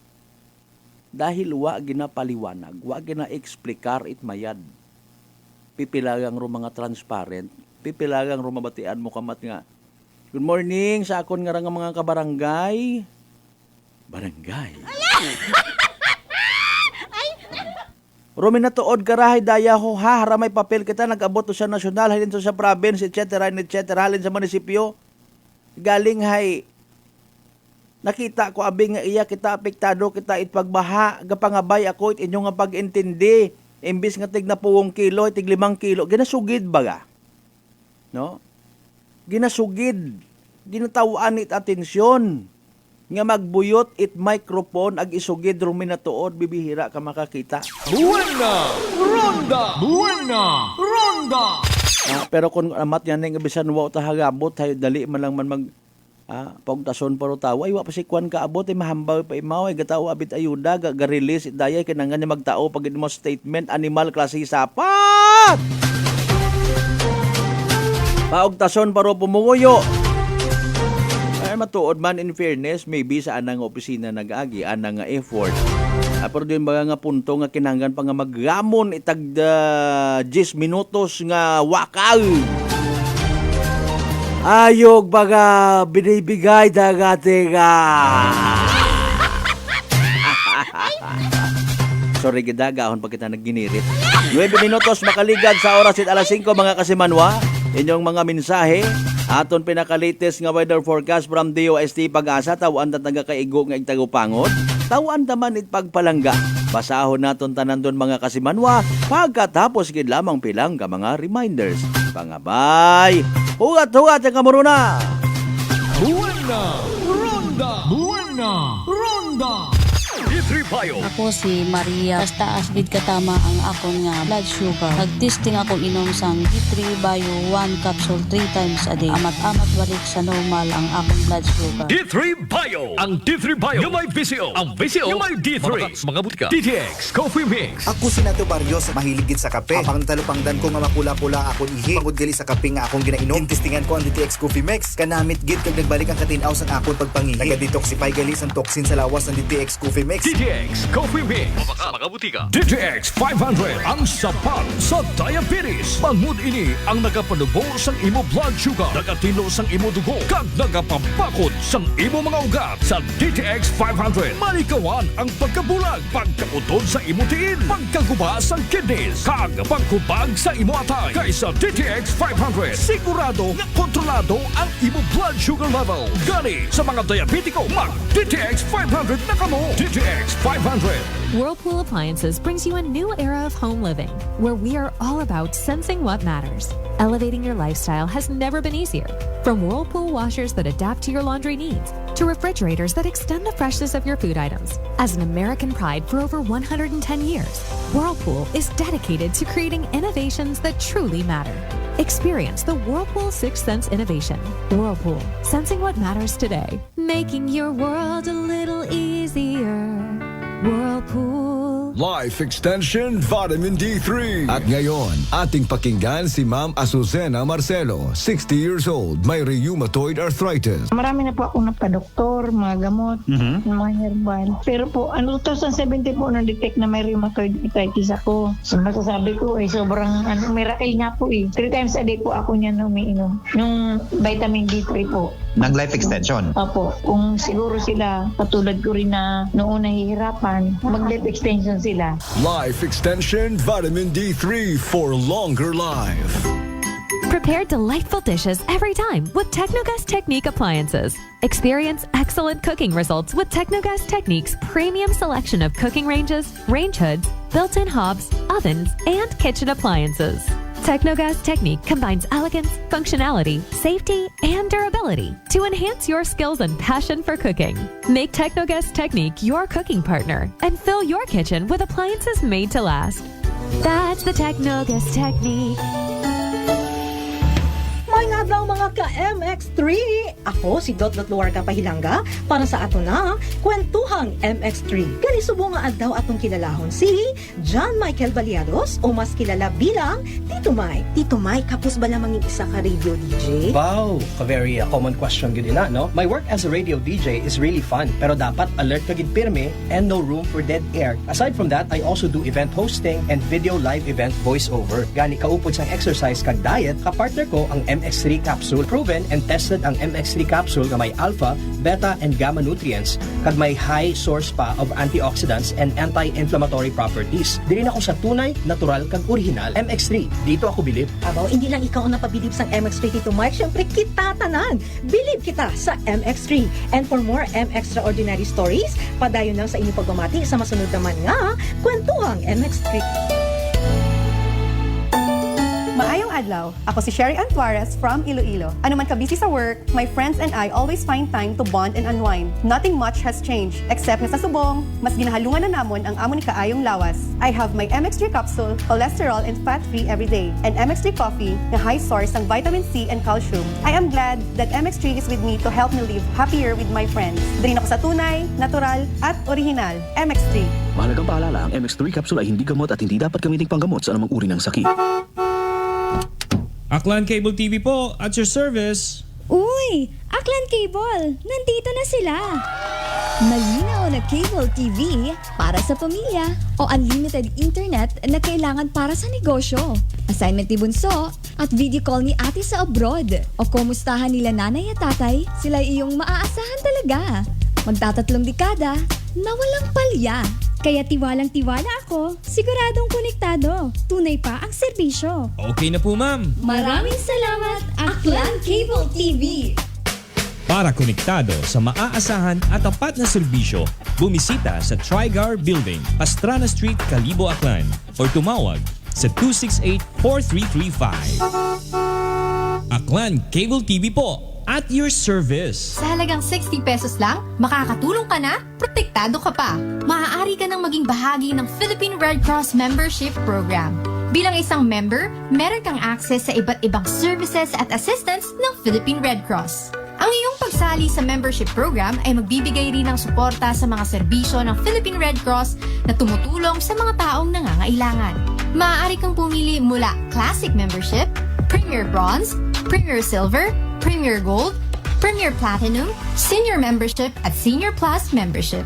Dahil wa ginapaliwanag, wa gina-explikar it mayad. Pipilagang ro mga transparent, pipilagang ro mabatian mo kamat nga. Good morning sa akon nga mga kabarangay. Barangay. Rumi na tuod karahay daya ho ha, haramay papel kita, nag-abot sa nasyonal, halin sa province, etc., halin sa munisipyo. Galing hay, nakita ko abing nga iya kita apektado, kita itpagbaha, gapangabay ako it inyo nga pag-intindi, imbis nga tig na 10 kilo, tig 5 kilo, ginasugid baga. No? Ginasugid, ginatawaan it atensyon. Nga magbuyot it microphone ag isugid rumi na tuod bibihira ka makakita. Buena Ronda! Buena Ronda! Pero kung amat yan nga bisan wa ta hagabot tayo dali man lang man mag pagtason paro tawo ay wa pa si kwan ka abot ay mahambaw pa imaw ay gataw abit ayuda ga-release dayay kinanglan niya magtao pag mo statement animal klase sapat. Paugtason paro pumuguyo. Ay matuod man in fairness, maybe sa anang opisina nag-agi, anang nga effort. Pero din mga nga punto nga kinanggan pa nga maggamon itag 10 minutos nga wakal. Ayog baga binibigay dagati ka. Sorry gidagahon pag kita nagginirit. 9 minutos makaligad sa oras at alas 5 mga kasimanwa. Inyong mga mensahe. Aton pinaka-latest nga weather forecast from DOST Pag-asa. Tawaan na taga-kaigo nga igtagupangot. Tawaan naman itpagpalangga. Basahon naton tanan doon mga kasimanwa. Pagkatapos gid lamang pilang ka mga reminders. Pangabay! Hugat-hugat ang kamuruna! Buena Ronda! Buena Ronda! D3 Bio. Ako si Maria. Basta asbid katama ang akon nga blood sugar. Nag-testing ako inom sang D3 Bio 1 capsule 3 times a day. Amat-amat balik sa normal ang akong blood sugar. D3 Bio. Ang D3 Bio yung may VCO. Ang VCO yung may D3. Mga butika. DTX Coffee Mix. Ako si Nato Barrios, mahiligid sa kape. Ang talupangdan ko nga mapula-pula akong ihi. Pagod gali sa kape nga akong ginainom. Testingan ko ang DTX Coffee Mix. Kanamit gid kag nagbalik ang katinaw sa akong pagpangihi. Naga-detoxify gali sa toxin sa lawas ng DTX Coffee Mix. DTX Coffee Mix. Mga butika. DTX 500 ang sapat sa diabetes. Bangod ini ang nagapanubo sang imo blood sugar, nagatilo sang imo dugo, kag nagapapakod sang imo mga ugat. Sa DTX 500, malikawan ang pagkabulag, pagkautod sa imo tiil, pagkaguba sang kidneys, kag pagkubag sa imo atay. Kaysa DTX 500, sigurado nga kontrolado ang imo blood sugar level. Gani sa mga diabetiko, mag DTX 500 na kamo. DTX 500. Whirlpool Appliances brings you a new era of home living, where we are all about sensing what matters. Elevating your lifestyle has never been easier. From Whirlpool washers that adapt to your laundry needs, to refrigerators that extend the freshness of your food items. As an American pride for over 110 years, Whirlpool is dedicated to creating innovations that truly matter. Experience the Whirlpool Sixth Sense innovation. Whirlpool, sensing what matters today. Making your world a little easier. Whirlpool. Life Extension Vitamin D3. At ngayon, ating pakinggan si Ma'am Azucena Marcelo, 60 years old, may rheumatoid arthritis. Marami na po ako napadoktor, mga gamot, mga herbal. Pero po, 2017 po na-detect na may rheumatoid arthritis ako. So, masasabi ko, sobrang miracle nga po 3 times a day po ako niyan umiinom. Yung vitamin D3 po. Ng life extension. Opo, kung siguro sila, katulad ko rin na noon nahihirapan, mag-life extension sila. Life Extension Vitamin D3 for longer life. Prepare delightful dishes every time with Technogas Technique appliances. Experience excellent cooking results with Technogas Technique's premium selection of cooking ranges, range hoods, built-in hobs, ovens, and kitchen appliances. Technogas Technique combines elegance, functionality, safety, and durability to enhance your skills and passion for cooking. Make Technogas Technique your cooking partner and fill your kitchen with appliances made to last. That's the Technogas Technique. May nga daw mga ka-MX3! Ako si Dot Luarca Pahilanga para sa ato na Kwentuhang MX3. Kani subo nga adlaw atong kilalahon si John Michael Baliados o mas kilala bilang Tito Mike. Tito Mike, kapos ba lamang yung isa ka radio DJ? Wow! A very common question gud ina, no? My work as a radio DJ is really fun, pero dapat alert ka gid pirme and no room for dead air. Aside from that, I also do event hosting and video live event voiceover. Gani kaupod sang exercise kag diet, kapartner ko ang MX3 capsule. Proven and tested ang MX3 capsule nga may alpha, beta, and gamma nutrients kag may high source pa of antioxidants and anti-inflammatory properties. Dili na ako sa tunay, natural kag original MX3. Dito ako bilib. Abaw, hindi lang ikaw ang napabilib sa MX3, Tito Mike. Siyempre, kita tanan. Bilib kita sa MX3. And for more MXtraordinary stories, padayon lang sa inyong pagbamati sa masunod naman nga Kwentuhang MX3. Maayong adlaw, ako si Sherry Antuares from Iloilo. Ano man ka busy sa work, my friends and I always find time to bond and unwind. Nothing much has changed, except na sa subong, mas ginahalungan na namon ang amon kaayong lawas. I have my MX3 capsule, cholesterol and fat-free every day, and MX3 coffee na high source ng vitamin C and calcium. I am glad that MX3 is with me to help me live happier with my friends. Dali ako sa tunay, natural, at original. MX3. Mahalagang paalala, ang MX3 capsule ay hindi gamot at hindi dapat gamiting panggamot sa anumang uri ng sakit. Aklan Cable TV po, at your service. Uy! Aklan Cable! Nandito na sila! Malinaw na cable TV para sa pamilya o unlimited internet na kailangan para sa negosyo. Assignment ni Bunso at video call ni ate sa abroad. O kumustahan nila nanay at tatay, sila iyong maaasahan talaga. Magtatatlong dekada na walang palya. Kaya tiwalang-tiwala ako, siguradong konektado. Tunay pa ang serbisyo. Okay na po, ma'am. Maraming salamat, Aklan Cable TV! Para konektado sa maaasahan at tapat na serbisyo, bumisita sa Trigar Building, Pastrana Street, Kalibo, Aklan or tumawag sa 268-4335. Aklan Cable TV po, at your service. Sa halagang 60 pesos lang, makakatulong ka na, protektado ka pa. Maaari ka nang maging bahagi ng Philippine Red Cross Membership Program. Bilang isang member, meron kang access sa iba't ibang services at assistance ng Philippine Red Cross. Ang iyong pagsali sa membership program ay magbibigay rin ng suporta sa mga serbisyo ng Philippine Red Cross na tumutulong sa mga taong nangangailangan. Maaari kang pumili mula Classic Membership, Premier Bronze, Premier Silver, Premier Gold, Premier Platinum, Senior Membership at Senior Plus Membership.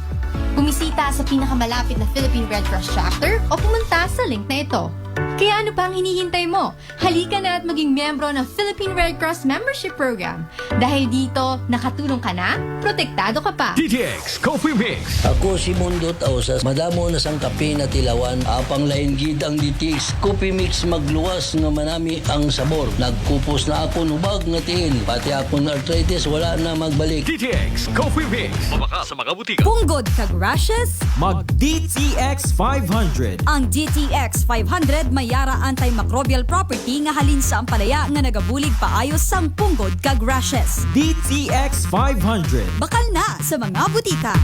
Bumisita sa pinakamalapit na Philippine Red Cross chapter o pumunta sa link na ito. Kaya ano pa ang hinihintay mo? Halika na at maging miyembro ng Philippine Red Cross Membership Program. Dahil dito, nakatulong ka na, protektado ka pa. DTX Coffee Mix. Ako si Mundo Tausas, madamo na sang kape na tilawan, apang lain gid ang DTX Coffee Mix magluwas nga manami ang sabor. Nagkupos na ako nubag nga tiil, pati akong arthritis wala na magbalik. DTX Coffee Mix. Mabaka sa mga butika. Punggod kag rashes? Mag DTX 500. Ang DTX 500 may yara antimicrobial property nga halin sa ampalaya nga nagabulig paayos sang punggod kag rashes. DTX 500. Bakal na sa mga butika.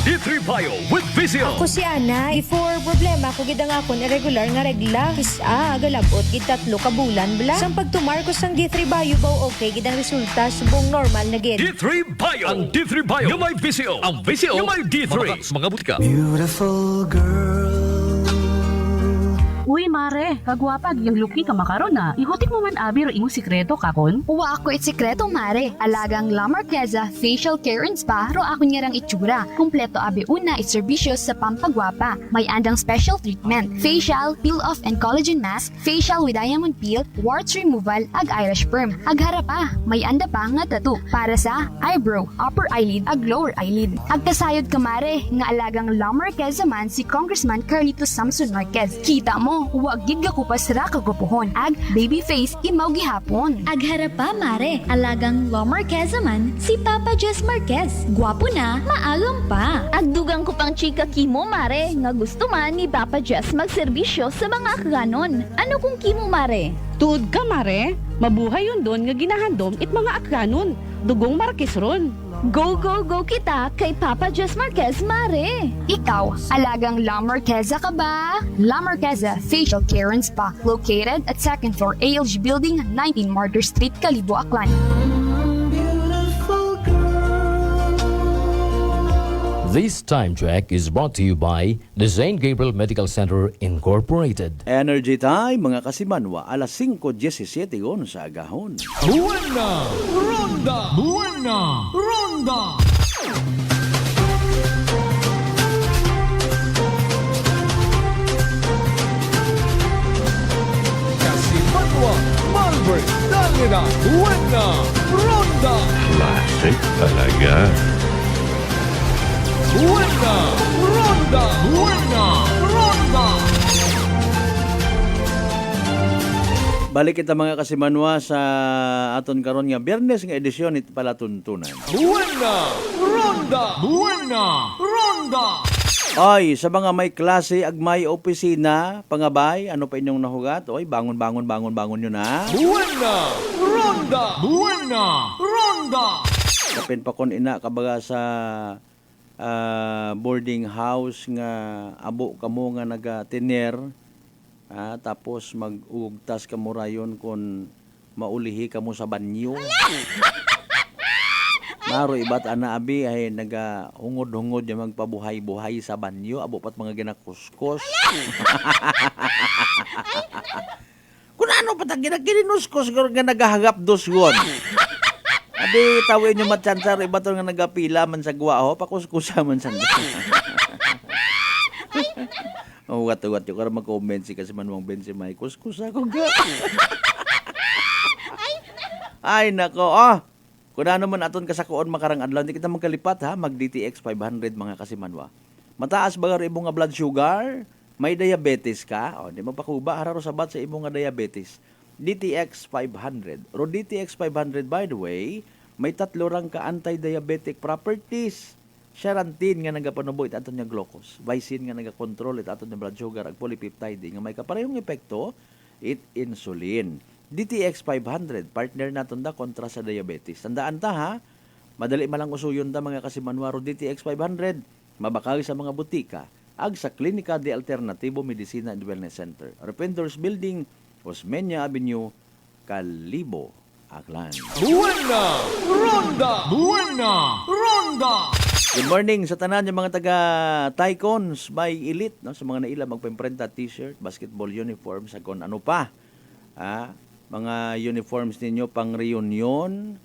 D3 Bio with Vizio. Ako si Ana, before problema ko gid ang akon irregular nga regla. Kisa agalabot gid 3 ka bulan bla. Sang pagtumar ko sang D3 Bio baw okay gid ang resulta subong normal na gid. D3 Bio. Ang D3 Bio yung may Vizio. Ang Vizio yung may D3. Mabaka sa mga butika. Beautiful girl. Uy, mare, kagwapag yung luki ka makaron na. Ihutik mo man abi ro imong sikreto kakon. Uwa ako sikreto, mare. Alagang La Marquesa Facial Care and Spa ro ako niyarang itsura. Kumpleto abi una iserbisyo sa pampagwapa. May andang special treatment. Facial, peel-off and collagen mask, facial with diamond peel, warts removal, ag eyelash perm. Ag harapa, may anda pa nga tattoo para sa eyebrow, upper eyelid, ag lower eyelid. Ag kasayod ka, mare, nga alagang La Marquesa man si Congressman Carlito Samson Marquez. Kita mo, huwag gid ka kupas ra kagupuhon. Ag baby face imaw gihapon. Ag harapa, mare. Alagang La Marquesa man si Papa Jess Marquez. Gwapo na, maalom pa. Ag dugang ko pang chika kimo, mare, nga gusto man ni Papa Jess magserbisyo sa mga akganon. Ano kung kimo, mare? Tuod ka, mare. Mabuhay yun doon nga ginahandom it mga akganon. Dugong Marquez ron. Go, go, go kita kay Papa Jess Marquez, mare. Ikaw, alagang La Marquesa ka ba? La Marquesa Facial Care and Spa, located at 2nd floor ALG Building, 19 Martyr Street, Kalibo, Aklan. This time check is brought to you by the St. Gabriel Medical Center Incorporated. Energy time, mga kasimanwa, alas 5:17 gon sa agahon. Buena Ronda! Buena Ronda! Kasimanwa, Malbert, Dangina, Buena Ronda! Classic talaga. Buena Ronda! Buena Ronda! Balik kita mga kasimanwa sa aton karon nga Biyernes nga edisyon it palatuntunan. Buena Ronda! Buena Ronda! Ay, sa mga may klase ag may opisina, pangabay, ano pa inyong nahugat? Oy, bangon yun ha. Buena Ronda! Buena Ronda! Kapin pa kon ina kabaga sa boarding house nga abo kamo nga naga-tiner, tapos mag-ugtas kamo rayon kung maulihi kamo sa banyo. Maro ibat ana abi ay naga-hungod-hungod yung magpabuhay-buhay sa banyo, abo pat mga ginakuskos. Kung ano pat ang ginakinuskos nga nagahagap dos gon. Abi, tawin nyo matyansar, iba to nga nagapila man sa gwa, ho, pakuskusa man sa wat yung karang mag-comment si kasi manuang Benzema, kuskusa ko ga. Ay, nako, kung ano man aton kasakuon makarang adlaw, hindi kita magkalipat, ha, mag-DTX 500, mga kasimanwa. Mataas ba nga imo nga blood sugar? May diabetes ka? Di mo pakuba, hararo sabat sa imo nga diabetes. DTX 500. Ro DTX 500, by the way, may 3 rang ka anti-diabetic properties. Charantin nga nagapanubo ito aton nga glucose. Vicin nga nagakontrol ito aton nga blood sugar. Ag polypeptide nga may kaparehong epekto, it insulin. DTX 500, partner naton da kontra sa diabetes. Tandaan ta, ha, madali malang usuyon ta mga kasimanwa. Ro DTX 500, mabakagi sa mga butika, ag sa Klinika de Alternativo Medicina and Wellness Center. Arpenters Building, Osmeña Avenue, Calibo, Aklan. Buena Ronda! Buena Ronda! Good morning sa tanan yung mga taga Tycons by Elite, no? Sa mga naila magpimprenta t-shirt, basketball uniform, sa kung ano pa. Mga uniforms ninyo pang reunion,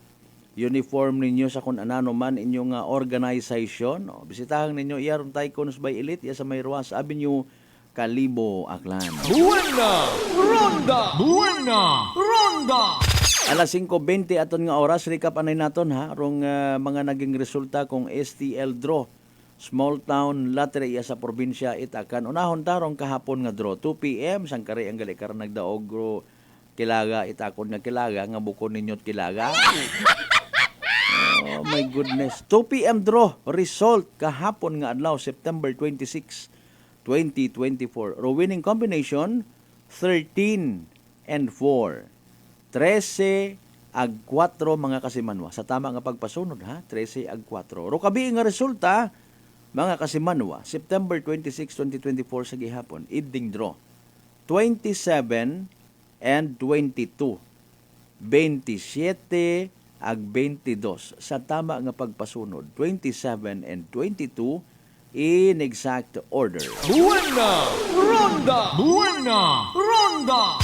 uniform ninyo sa kung anano man inyong organization. No? Bisitahan ninyo iyaron Tycons by Elite, iya sa may Ruas Avenue, Calibo, Aklan. Buena Ronda! Buena Ronda! Alas 5:20 aton nga oras, recap anay naton, ha, rong mga naging resulta kung STL draw. Small town lottery iya sa probinsya Itacan. Unahon ta rong kahapon nga draw 2 PM sangkari ang gali karon nagdaog ro Kilaga Itakon nga Kilaga nga bukon ninyot Kilaga. Oh my goodness. 2 PM draw result kahapon nga adlaw September 26, 2024. Ro winning combination 13 and 4. 13 ag 4 mga kasimanwa. Sa tama nga pagpasunod, ha, 13 ag 4. Ro kabi nga resulta mga kasimanwa, September 26, 2024 sa gihapon, evening draw. 27 and 22. 27 ag 22. Sa tama nga pagpasunod, 27 and 22 in exact order. Buena Ronda! Buena Ronda!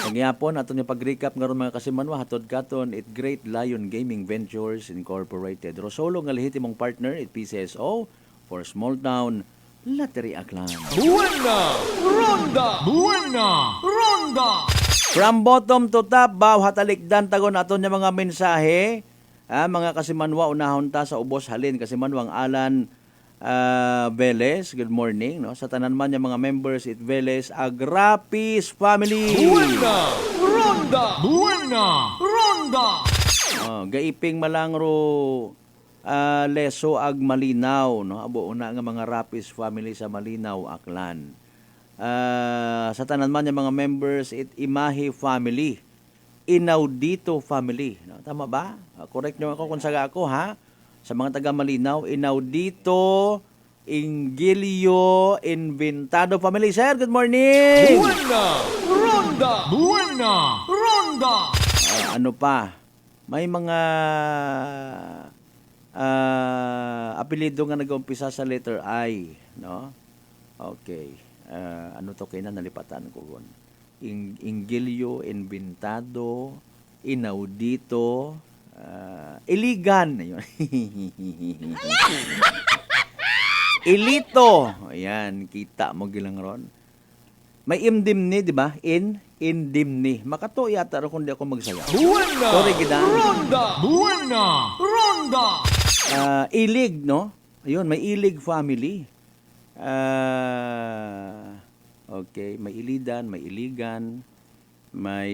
Pagyapon aton yung pag-recap ngaron mga kasimanwa, hatod katon it Great Lion Gaming Ventures Incorporated. Rosolo nga lehitimong partner it PCSO for Small Town Lottery Aklan. Buena Ronda! Buena Ronda! From bottom to top, baw hatalikdan tagon aton yung mga mensahe. Mga kasimanwa, unahon ta sa ubos halin kasimanwang Alan Velez, good morning, no? Sa tanan man yung mga members it Velez Agrapis family. Buena Ronda! Buena Ronda! Gaiping malangro leso ag Malinaw, no? Abo una nga mga Rapis family sa Malinaw, Aklan. Sa tanan man yung mga members it Imahe family, Inaudito family, no? Tama ba? Correct nyo ako kung saga ako, ha? Sa mga taga Malinaw, Inaudito, Ingilio, Inventado family. Sir, good morning! Buena Ronda! Buena Ronda! Ano pa? May mga apelido nga nag-umpisa sa letter I, no? Okay. Ano to kayo na nalipatan ko gon? Ingilio, Inventado, Inaudito, Iligan. Ilito. Ayan, kita mo gilang ron. May indemni, di ba? Indemni. Makato yata ro kung di ako magsaya. Buena Sorry, gida. Ronda! Buena Ronda! Ilig, no? Ayun, may Ilig family. Okay, may Ilidan, may Iligan, may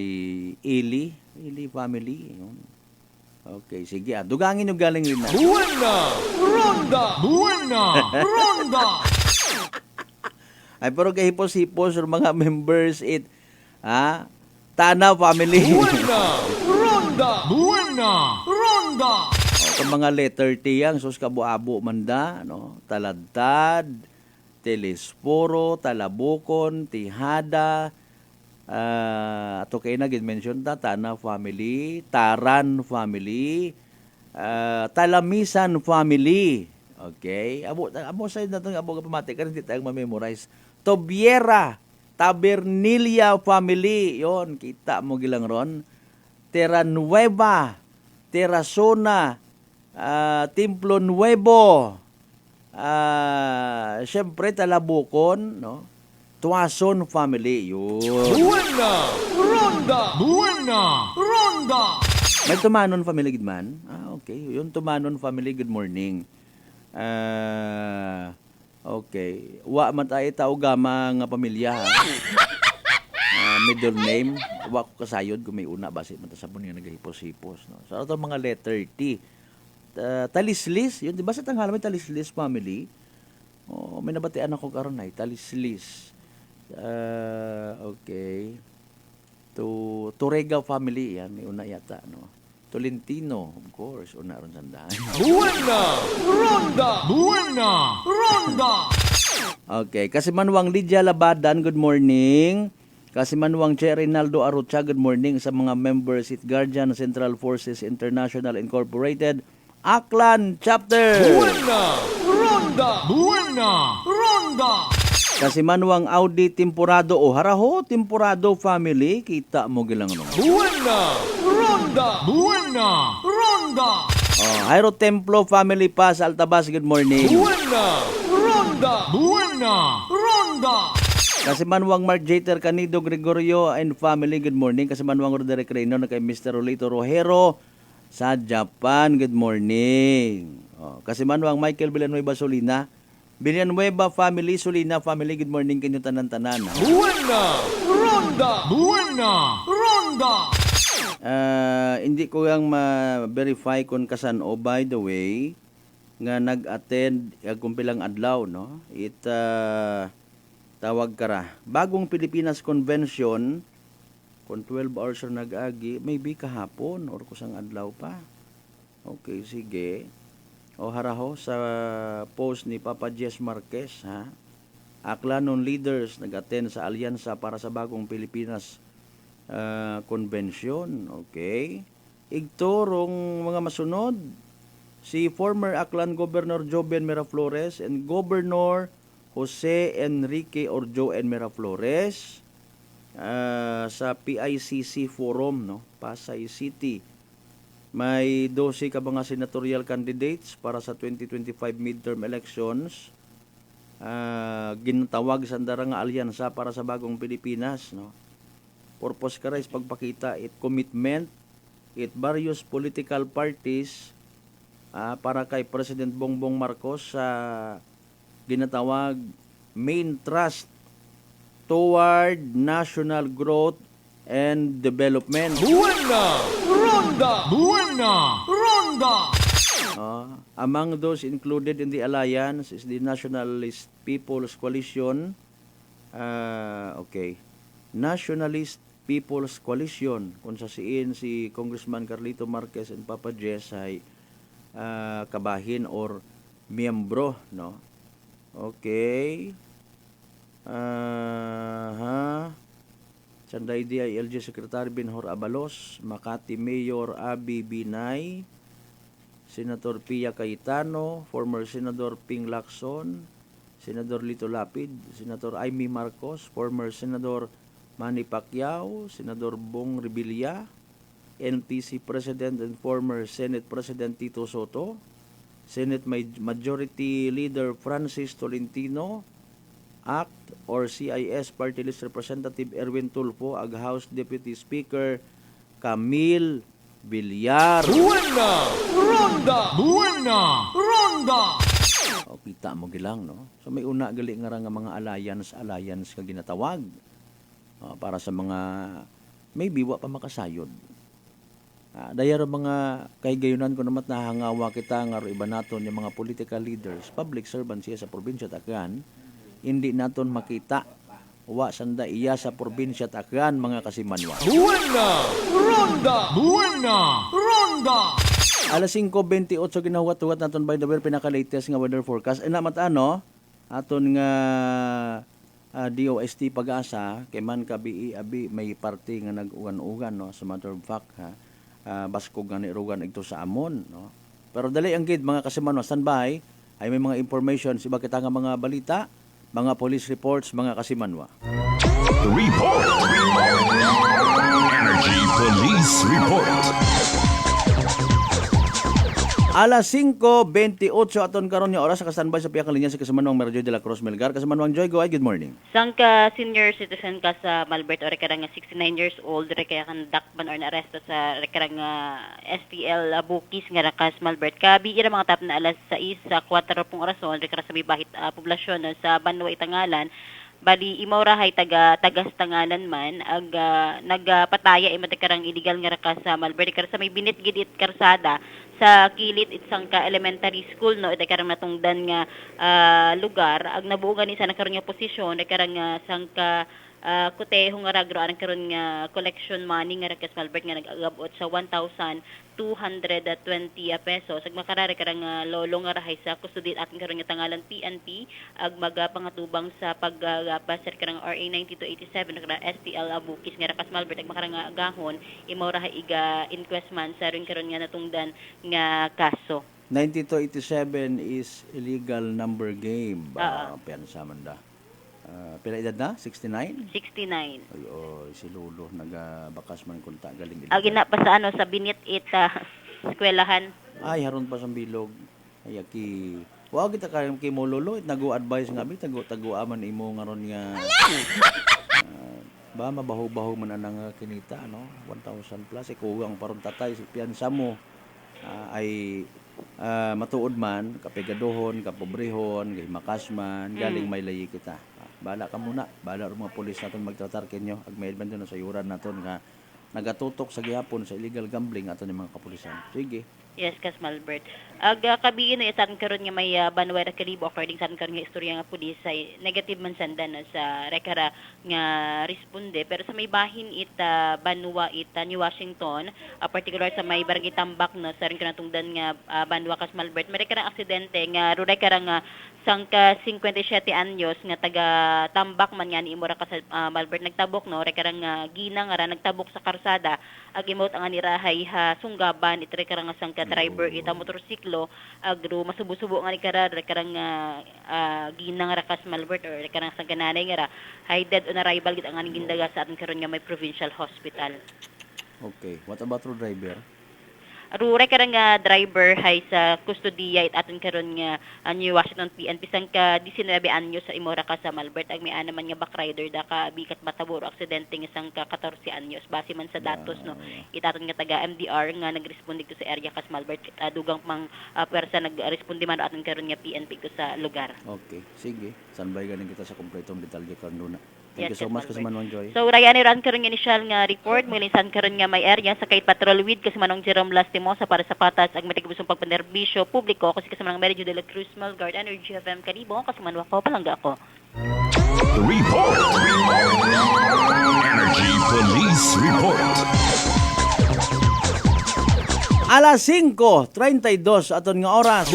Ili family. Ayun. Okay, sige. Dugangin yung galing rin na. Buena Ronda! Buena Ronda! Ay, pero kahipos-hipos yung mga members it, Tana family. Buena Ronda! Buena Ronda! Kung mga letter T yang, sus kabu-abo manda, no? Taladtad, Telesporo, Talabukon, Tihada, ato kayo na mention ta, Tana family, Taran family, Talamisan family. Okay? Abo sa na itong abo kapamati, kasi hindi tayong ma-memorize. Tobiera, Tabernilia family. Yon, kita mo gilang ron. Terranueva, Terasona, Templo Nuevo, syempre Talabukon, no? Tuason family, yun. Buena Ronda. May Tumanon family, good man. Okay. Yung Tumanon family, good morning. Okay. Wa man tayo taugama nga pamilya, ha? Middle name. Wa ko kasayod kung may una. Basi matasabon nga nagahipos-hipos. No? So, ito mga letter T. Talislis. Yun, di ba sa tanghala may Talislis family? Oh, may nabatian ako karon ay Talislis. Okay. Turega family. Yan, may una yata. No? Tolentino, of course. Una ron sandahan. Buena Ronda. Okay. Kasimanwang Lydia Labadan, good morning. Kasimanwang Che Reynaldo Arucha, good morning sa mga members at Guardian Central Forces International Incorporated, Aklan Chapter. Buena Ronda. Kasimanwang Audi Temporado o Haraho Temporado family, kita mo gilang no. Buena Ronda. Oh, Jairo Templo family pa sa Altabas, good morning. Buena Ronda. Kasimanwang Mark Jeter Canido Gregorio and family, good morning. Kasimanwang Roderick Reyno na kay Mr. Rolito Rojero sa Japan, good morning. Oh, Kasimanwang Michael Villanueva Solina, Villanueva family, Solina family, good morning kanyo tanan-tanan. Buena Ronda. Hindi ko yang ma-verify kung kasan o, by the way, nga nag-attend kung pilang adlaw, no? Tawag kara. Bagong Pilipinas Convention, kung 12 hours na nag-agi, maybe kahapon or kusang adlaw pa. Okay, sige. O haraho sa post ni Papa Jess Marquez, ha? Aklanon leaders nag-attend sa alyansa para sa Bagong Pilipinas Convention. Okay. Igtorong mga masunod, si former Aklan Governor Joven Miraflores and Governor Jose Enrique or Joen Miraflores sa PICC Forum, no? Pasay City. May 12 ka mga senatorial candidates para sa 2025 midterm elections. Ginatawag sa darang alyansa para sa Bagong Pilipinas, no? Purpose ka rin pagpakita it commitment it various political parties para kay President Bongbong Marcos sa ginatawag main thrust toward national growth and development. Buena Ronda. Among those included in the alliance is the Nationalist People's Coalition. Nationalist People's Coalition, kung sasiin si Congressman Carlito Marquez and Papa Jess ay kabahin or miyembro, no? Okay. Sanday DILG Secretary Benhor Abalos, Makati Mayor Abi Binay, Senator Pia Cayetano, former Senator Ping Lacson, Senador Lito Lapid, Senator Amy Marcos, former Senator Manny Pacquiao, Senador Bong Revilla, NTC President and former Senate President Tito Soto, Senate Majority Leader Francis Tolentino, ACT or CIS Party List Representative Erwin Tulfo, ag House Deputy Speaker Camille Villar. Buena Ronda. O, kita mo gilang, no? So may una gali nga nga mga alliance ka ginatawag para sa mga maybe wa pa makasayod. Dayaro mga kay gayunan ko namat nahangawa kita nga iba naton yung mga political leaders, public servants siya sa probinsya Tacloban, hindi naton makita wa sanda iya sa probinsya Tacloban mga kasimanwa. Buena Ronda. Alas 5:28 ginahuwat-huwat naton by the way pinaka-latest nga weather forecast. Namat aton nga DOST Pag-asa kay man kabi abi may party nga nag-ugan-ugan, no? Sa matter of fact, baskog nga ni Rugan ito sa amon, no? Pero dali ang gid mga kasimanwa, standby ay may mga information si bakit nga mga balita, mga police reports mga kasimanwa. Report. Energy Police Report. Alas 5:28 aton karon nga oras sa kastanbay sa piyakang linya sa Kasamanuang Mario de la Cruz Melgar. Kasamanuang Joy, go ahead, good morning. Sang ka senior citizen ka sa Malbert or kaya nga 69 years old, kaya kan dakban or na-arresto sa kaya nga STL Bukis nga rakas Malbert. Kabi ira mga tap na alas 6 sa 4 pong orason, kaya sa may bahit poblasyon sa Banwa Itangalan. Bali imaurahay tagas tangalan man ag nagpataya karang illegal nga rakas sa Malbert kaya sa may binitgid it karsada sa kilid isang ka elementary school no ita karang natungdan nga lugar ag nabuo ni sa nakaron nga posisyon karang sang ka kuteho nga ragro ang karon nga collection money nga rakas Malbert nga nag-agabot sa 1,220 pesos ag makarare karang lolo nga rahay sa custody ating karon nga tangalan PNP ag magapangatubang sa pagbasir karang RA 9287 nga STL Bukis nga rakas Malbert ag makarang agahon imaw rahay iga inquest man sa ron karon nga natungdan nga kaso. 9287 is illegal number game. Piyansa man da. Pila edad na? 69? 69. Ay, si Lolo, nagabakas man kunta, galing edad. Ina pa sa sa binit eskwelahan. Ay, haron pa sa bilog. Ay, wag kita kay mo Lolo, nago-advise nga, tago-aman imo nga ron nga. Ba, mabaho-baho man anang kinita, no? 1,000 plus, ikuwang paron tatay, si piyansa mo, ay matuod man, kapigadohon, kapobrehon, makas man, galing may layi kita. Bala ka muna, bala rin mga pulis natin magtratarkin nyo. Ag may doon sa yuran natin nga nagatutok sa gihapon sa illegal gambling ato ng mga kapulisan. Sige. Yes, Kas Malbert. Ag kabiin no saan karon nga may Banwa ra Kalibo according sa karon nga istorya nga pulis ay negative man sandan sa rekara nga responde pero sa may bahin ita Banwa ita New Washington, particular sa may barangay Tambak no sa rin kanatungdan nga Banwa Kas Malbert, may rekara aksidente nga rekara nga sangka 57 anyos nga taga Tambak man nga ni imura ka sa Malbert nagtabok no rekara nga gina nga ra nagtabok sa karsada ag imot ang anirahay ha sunggaban itra rekara nga sangka driver ita motorsiklo agro masubo-subo nga ni karar karang ginang rakas Malbert or karang sa gananay nga ra high dead on arrival gid ang aning gindaga sa atin karon nga may provincial hospital. Okay, what about the driver? Arure karang driver hay sa kustodiya it aton karon nga New Washington PNP sang ka 19 anyo sa imora ka sa Malbert ag may ana man nga back rider da ka bikat mataburo aksidente nga sang ka 14 anyos base man sa datos no itaton nga taga MDR nga nagresponde to sa area kas Malbert dugang pang pwersa nagresponde man aton karon nga PNP ko sa lugar. Okay, sige. Sanbay ganing kita sa kompletong detalye karon na. Thank you so much Kasamanuang Joy. So Ryan ran karon nga initial nga report muli san karon nga may area sa kay patrol with Kasamanuang Jerome Lastimosa para sa patas ag matigubusong pagpanerbisyo publiko kasi Kasamanuang Mario de la Cruz Melgar Energy FM Kalibo Kasamanuang ko palangga ako. Report. Energy Police Report. Alas 5:32 aton nga oras.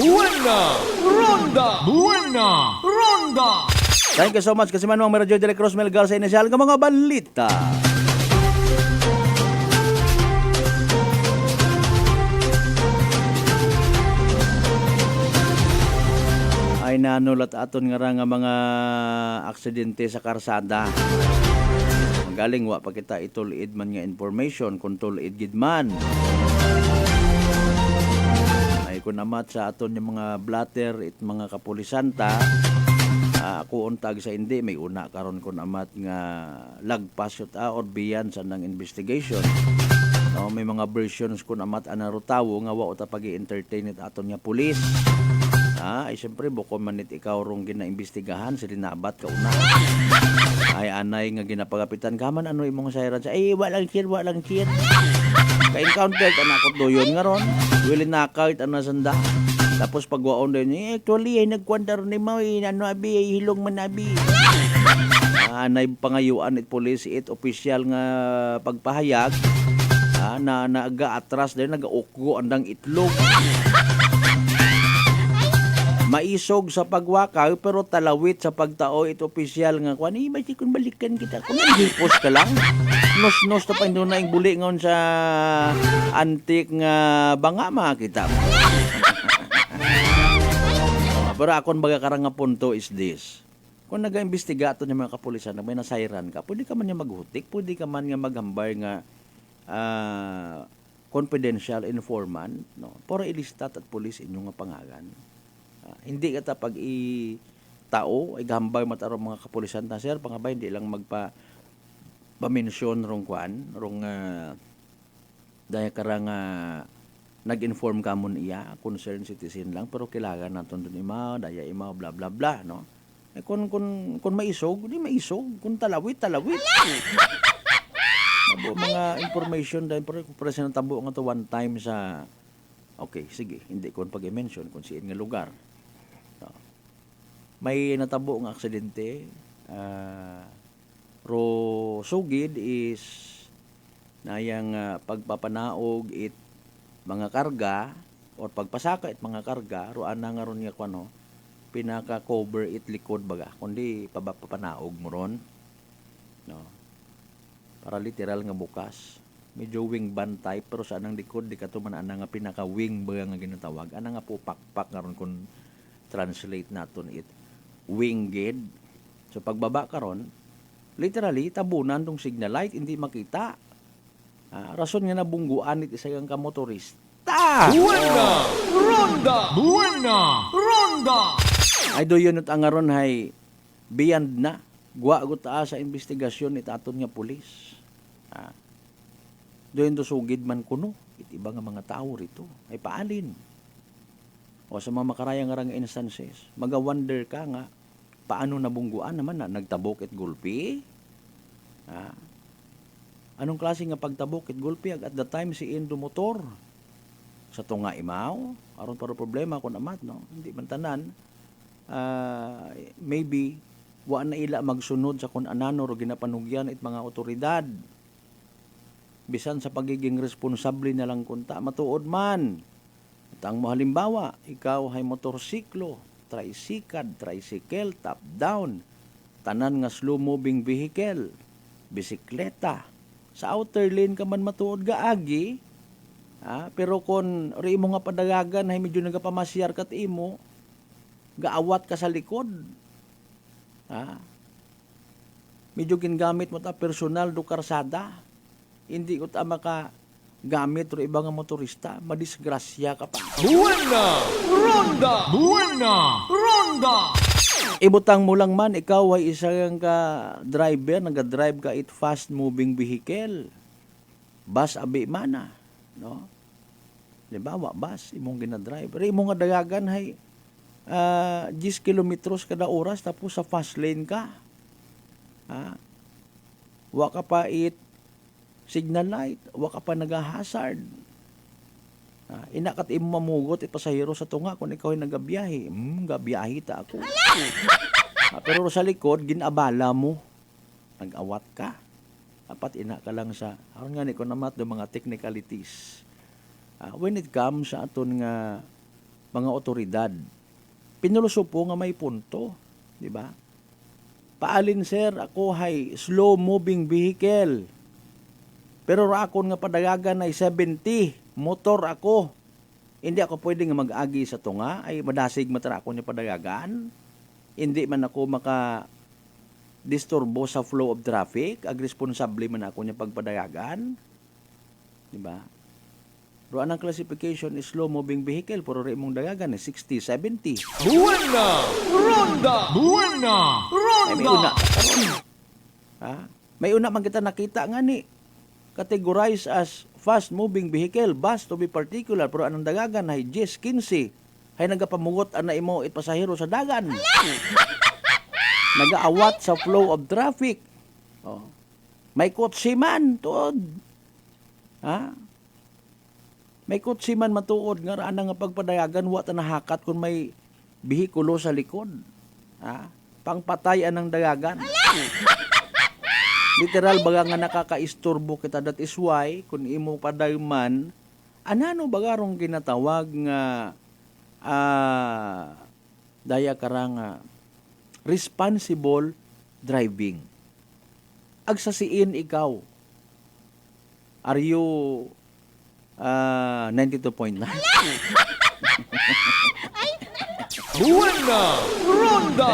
Buena Ronda. Thank you so much kasi Manuang Mario de la Cruz Melgar sa inisyal ng mga balita. Ay nanulat aton nga mga aksidente sa karsada. Galing wa pa kita itulid man nga information kung tulid gid man. Ay kun amat sa aton yung mga blatter it mga kapulisanta. Ako untag sa hindi may una karon kun amat nga lagpas or biyan sa nang investigation. No, may mga versions kun amat anaro tawo nga wa uta pagi-entertain it aton nga pulis. Ay siyempre bukod man it ikaw rong ginaimbestigahan sa dinabat ka una. Ay anay nga ginapagapitan kaman ano imong sayran sa ay walang kid. Ka-encounter anakot doyon nga ron. Wili nakait anasanda. Tapos pagwaon din, actually, ay nagkwandar ni Maui, abi, ay hilong manabi. Anay pangayuan it police, it official nga pagpahayag, na nag-atras din, nag-ukgo andang itlog. Maisog sa pagwakaw, pero talawit sa pagtao, it official nga, kung basi kung balikan kita, kung nag-hipos ka lang, nos-nos na pa doon na yung buli ngon sa antik nga banga makita mo. Pero akong baga karang nga punto is this. Kung nag-imbestiga ito ng mga kapulisan na may nasayran ka, pwede ka man nga maghutik, pwede ka man nga maghambay nga confidential informant, no, para ilistat at pulis inyo nga pangalan. Hindi ka pag tao ay gambay mataro mga kapulisan ta sir, pangabay hindi lang pa-mention rong kwan, rong daya karang nag-inform ka mo iya, concerned citizen lang, pero kailangan natin dun daya imaw, bla bla bla, no? Kung maisog, di maisog. Kung talawit. Nabo mga information dahil pero kung presyo ng tabo nga to one time sa okay, sige, hindi ko pag-i-mention kung siin nga lugar. No. May natabo nga aksidente ro sugid is nayang pagpapanaog it mga karga or pagpasaka it mga karga ro ana nga ron nga kuno pinaka-cover it likod baga kundi papanaog mo ron, no, para literal nga bukas medyo wing band type pero sa anang likod di kato man ana nga pinaka-wing baga nga ginatawag ana nga po pakpak nga ron kung translate naton it winged. So pagbaba karon literally tabunan tong signal light hindi makita. Rason nga nabungguan it isa nga motorista. Buena! Ay do yun ang aron hay beyond na. Guwa ta sa investigasyon it aton nga pulis. Do yun do sugid man kuno. It iba nga mga tao rito. Ay paalin. O sa mga makarayang nga instances, maga-wonder ka nga paano nabungguan naman na nagtabok it gulpi. Anong klase nga pagtabok it gulpi at the time si Indo motor sa tunga imaw aron para problema kun amat no hindi man tanan maybe wa na ila magsunod sa kun anano ro ginapanugyan it mga otoridad bisan sa pagiging responsable na lang kunta matuod man tang mo halimbawa ikaw hay motorsiklo tricycle top down tanan nga slow moving vehicle bisikleta sa outer lane ka man matuod gaagi. Pero kung imo nga padagagan ay medyo nagapamasyar kat imo, gaawat ka sa likod. Medyo gingamit mo ta personal do karsada. Hindi ko ta maka gamit ro ibang motorista, madisgrasya ka pa. Buena! Ronda! Ibutang mo lang man, ikaw ay isang ka driver, nag-drive ka it fast moving vehicle. Bus abi mana, no? Halimbawa, bus, imong ginadrive. Pero imong nga dagagan ay 10 kilometros kada oras tapos sa fast lane ka. Wa ka pa it signal light, wa ka pa nag-hazard. Inakat imo mamugot it pasahero sa tunga kung ikaw ay nagabiyahe. Gabiyahe ta ako. Pero sa likod, ginabala mo. Nag-awat ka. Dapat ina ka lang sa, aron nga ni ko namat do mga technicalities. When it comes sa aton nga mga otoridad, pinuluso po nga may punto, di ba? Paalin sir, ako hay slow moving vehicle. Pero rakon nga padagagan ay 70, motor ako. Hindi ako pwede nga mag-agi sa tunga, ay madasig matrakon niya padagagan. Hindi man ako disturbo sa flow of traffic, agresponsable man ako niya pagpadagagan. Di ba? Pero anang classification is slow moving vehicle, pero rin mong dagagan 60, 70. Buena! Ronda! Ay, may una. May una man kita nakita nga ni. Categorized as fast moving vehicle, bus to be particular, pero anong dagagan ay 10, 15. Ay nagapamugot ana imo it pasahero sa dagan. Nagaawat sa flow of traffic. May kotse man tuod. May kotse man matuod nga ana nga pagpadayagan wa ta nahakat kung may bihikulo sa likod. Pangpatay anang dagagan. Literal baga nga nakakaisturbo kita, that is why kung imo padayman anano bagarong ginatawag nga daya karang responsible driving. Agsasiin ikaw. Are you 92.9? Buena! Ronda!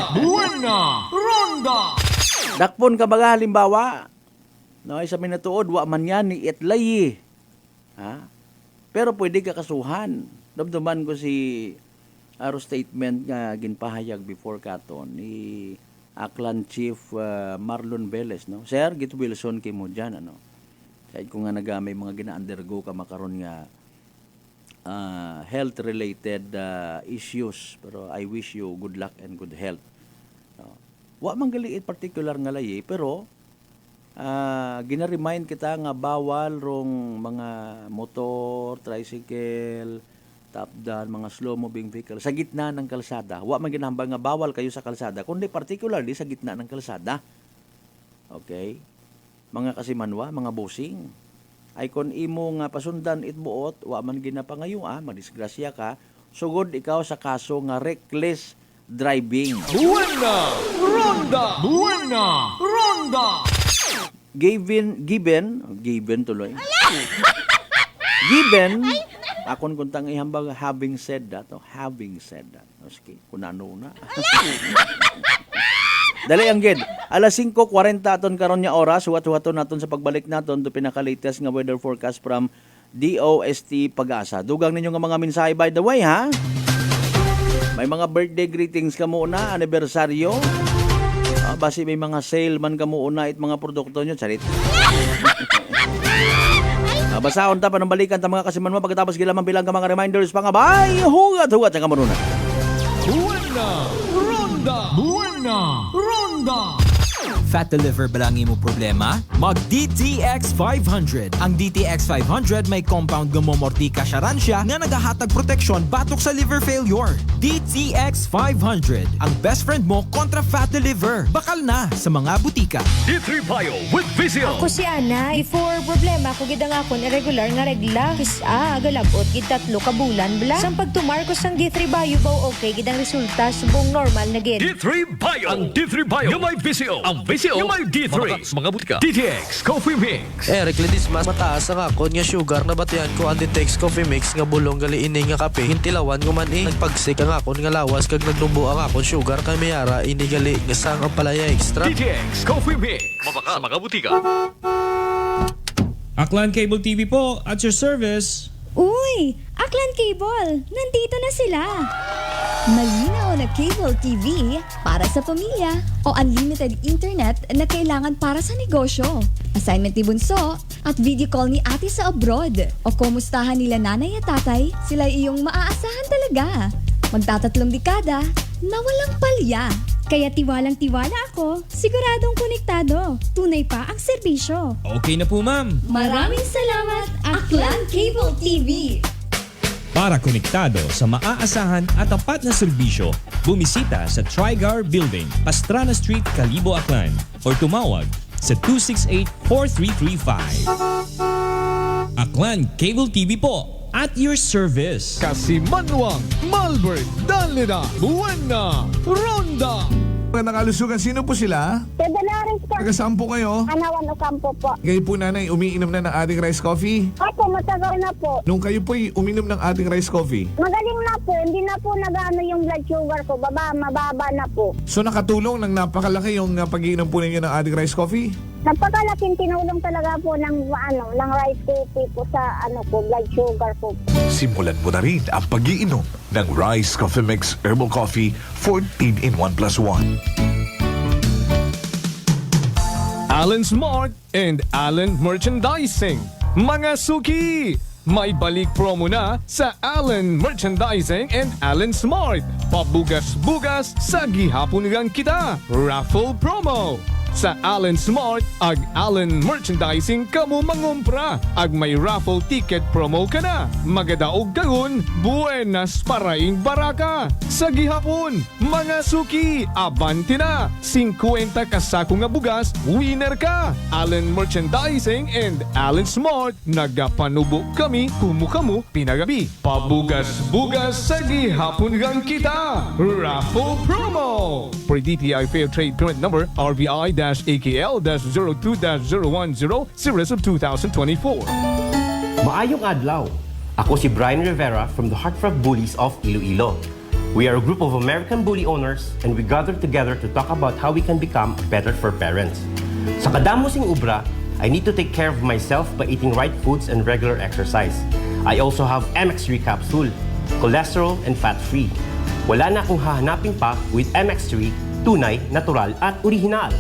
Dakpon ka baga halimbawa, no, isa minatuod, wa man yan ni itlayi. Pero pwede ka kasuhan. Damdaman ko si statement nga ginpahayag before katon ni Aklan Chief Marlon Velez, no? Sir, Gito Wilson kay mo dyan, ano? Kahit kung nga may mga gina-undergo ka makaron nga health-related issues. Pero I wish you good luck and good health. Wa man gali particular nga layi, pero gina-remind kita nga bawal rong mga motor, tricycle, top-down, mga slow-moving vehicle sa gitna ng kalsada. Wa man ginahambang nga bawal kayo sa kalsada, kundi particularly sa gitna ng kalsada. Okay? Mga kasimanwa, mga busing. Ay kon imo nga pasundan itbuot, wa man ginapangayo madisgrasya ka, sugod ikaw sa kaso nga reckless driving. Buena Ronda! Buena Ronda! Given tuloy. Given, akon kuntang ihambag having said that. Okay, kunano na. Dali ang gid. Alas 5:40 aton karon nya oras, huwat-huwaton naton sa pagbalik naton do pinaka-latest nga weather forecast from DOST Pag-asa. Dugang ninyo nga mga mensahe by the way, ha? May mga birthday greetings ka muna, anibersaryo. Basi may mga sale man ka muna it mga produkto nyo, charit. Basahon ta panambalikan ta mga kasiman mo pagkatapos gilaman bilang ka mga reminders pa nga bye, hugat-hugat sa kamaruna. Buena Ronda! Buena Ronda! Fat to liver ba lang imo problema? Mag DTX 500. Ang DTX 500 may compound gumomortika siya nga nagahatag proteksyon batok sa liver failure. DTX 500. Ang best friend mo kontra fat to liver. Bakal na sa mga butika. D3 Bio with Vizio. Ako si Ana. Before problema ko gid ang akon irregular nga regla. Galabot gid 3 ka bulan bla. Sang pagtumar ko sang D3 Bio baw okay gid ang resulta subong normal na gid. D3 Bio. Ang D3 Bio yung may Vizio. Ang Vizio yung may D3. Mga butika. DTX Coffee Mix. Eric Lidis mas mataas ang akon nga sugar na batian ko ang DTX Coffee Mix nga bulong gali ini nga kape. Hintilawan ko man nagpagsik ang akon nga lawas kag nagdumbo ang akon sugar kay mayara ini gali nga sang ang palaya extra. DTX Coffee Mix. Mabaka sa mga butika. Aklan Cable TV po at your service. Uy! Aklan Cable! Nandito na sila! Malinaw na cable TV para sa pamilya o unlimited internet na kailangan para sa negosyo. Assignment ni Bunso at video call ni ate sa abroad. O kumustahan nila nanay at tatay, sila iyong maaasahan talaga. Magtatatlong dekada na walang palya. Kaya tiwalang-tiwala ako, siguradong konektado. Tunay pa ang serbisyo. Okay na po, ma'am. Maraming salamat, Aklan Cable TV! Para konektado sa maaasahan at tapat na serbisyo, bumisita sa Trigar Building, Pastrana Street, Calibo, Aklan or tumawag sa 268-4335. Aklan Cable TV po at your service. Kasimanwang, Malbert, Danlida, Buena, Ronda. Magandang kalusugan. Sino po sila? Dalaris po. Taga-saan po kayo? Anawan Ocampo po. Kayo po nanay, umiinom na ng ating rice coffee? Opo, matagal na po. Nung kayo po'y uminom ng ating rice coffee? Magaling na po. Hindi na po nag-ano yung blood sugar ko. Mababa na po. So nakatulong ng napakalaki yung pag-iinom po ninyo ng ating rice coffee? Napakalaking tinulong talaga po ng rice coffee po sa blood sugar po. Simulan mo na rin ang pag-iinom ng Rice Coffee Mix Herbal Coffee 14 in 1 plus 1. Allen Smart and Allen Merchandising. Mga suki! May balik promo na sa Allen Merchandising and Allen Smart. Pabugas-bugas sa gihapon nilang kita. Raffle promo. Sa Allen Smart, ag Allen Merchandising kamo mangumpra. Ag may raffle ticket promo ka na. Magadaog kagun, buenas paraing baraka. Sa gihapon, mga suki, abanti na. 50 kasako nga bugas, winner ka. Allen Merchandising and Allen Smart, nagapanubo kami, kumukamu, pinagabi. Pabugas-bugas sa gihapon gang kita. Raffle promo. For DTI Fair Trade Permit Number, RBI-AKL-02-0100, Series of 2024. Maayong adlaw. Ako si Brian Rivera from the Heartfelt Bullies of Iloilo. We are a group of American bully owners and we gather together to talk about how we can become better for parents. Sa kadamo sing ubra, I need to take care of myself by eating right foods and regular exercise. I also have MX3 capsule, cholesterol and fat-free. Wala na akong hahanapin pa with MX3, tunay, natural at original.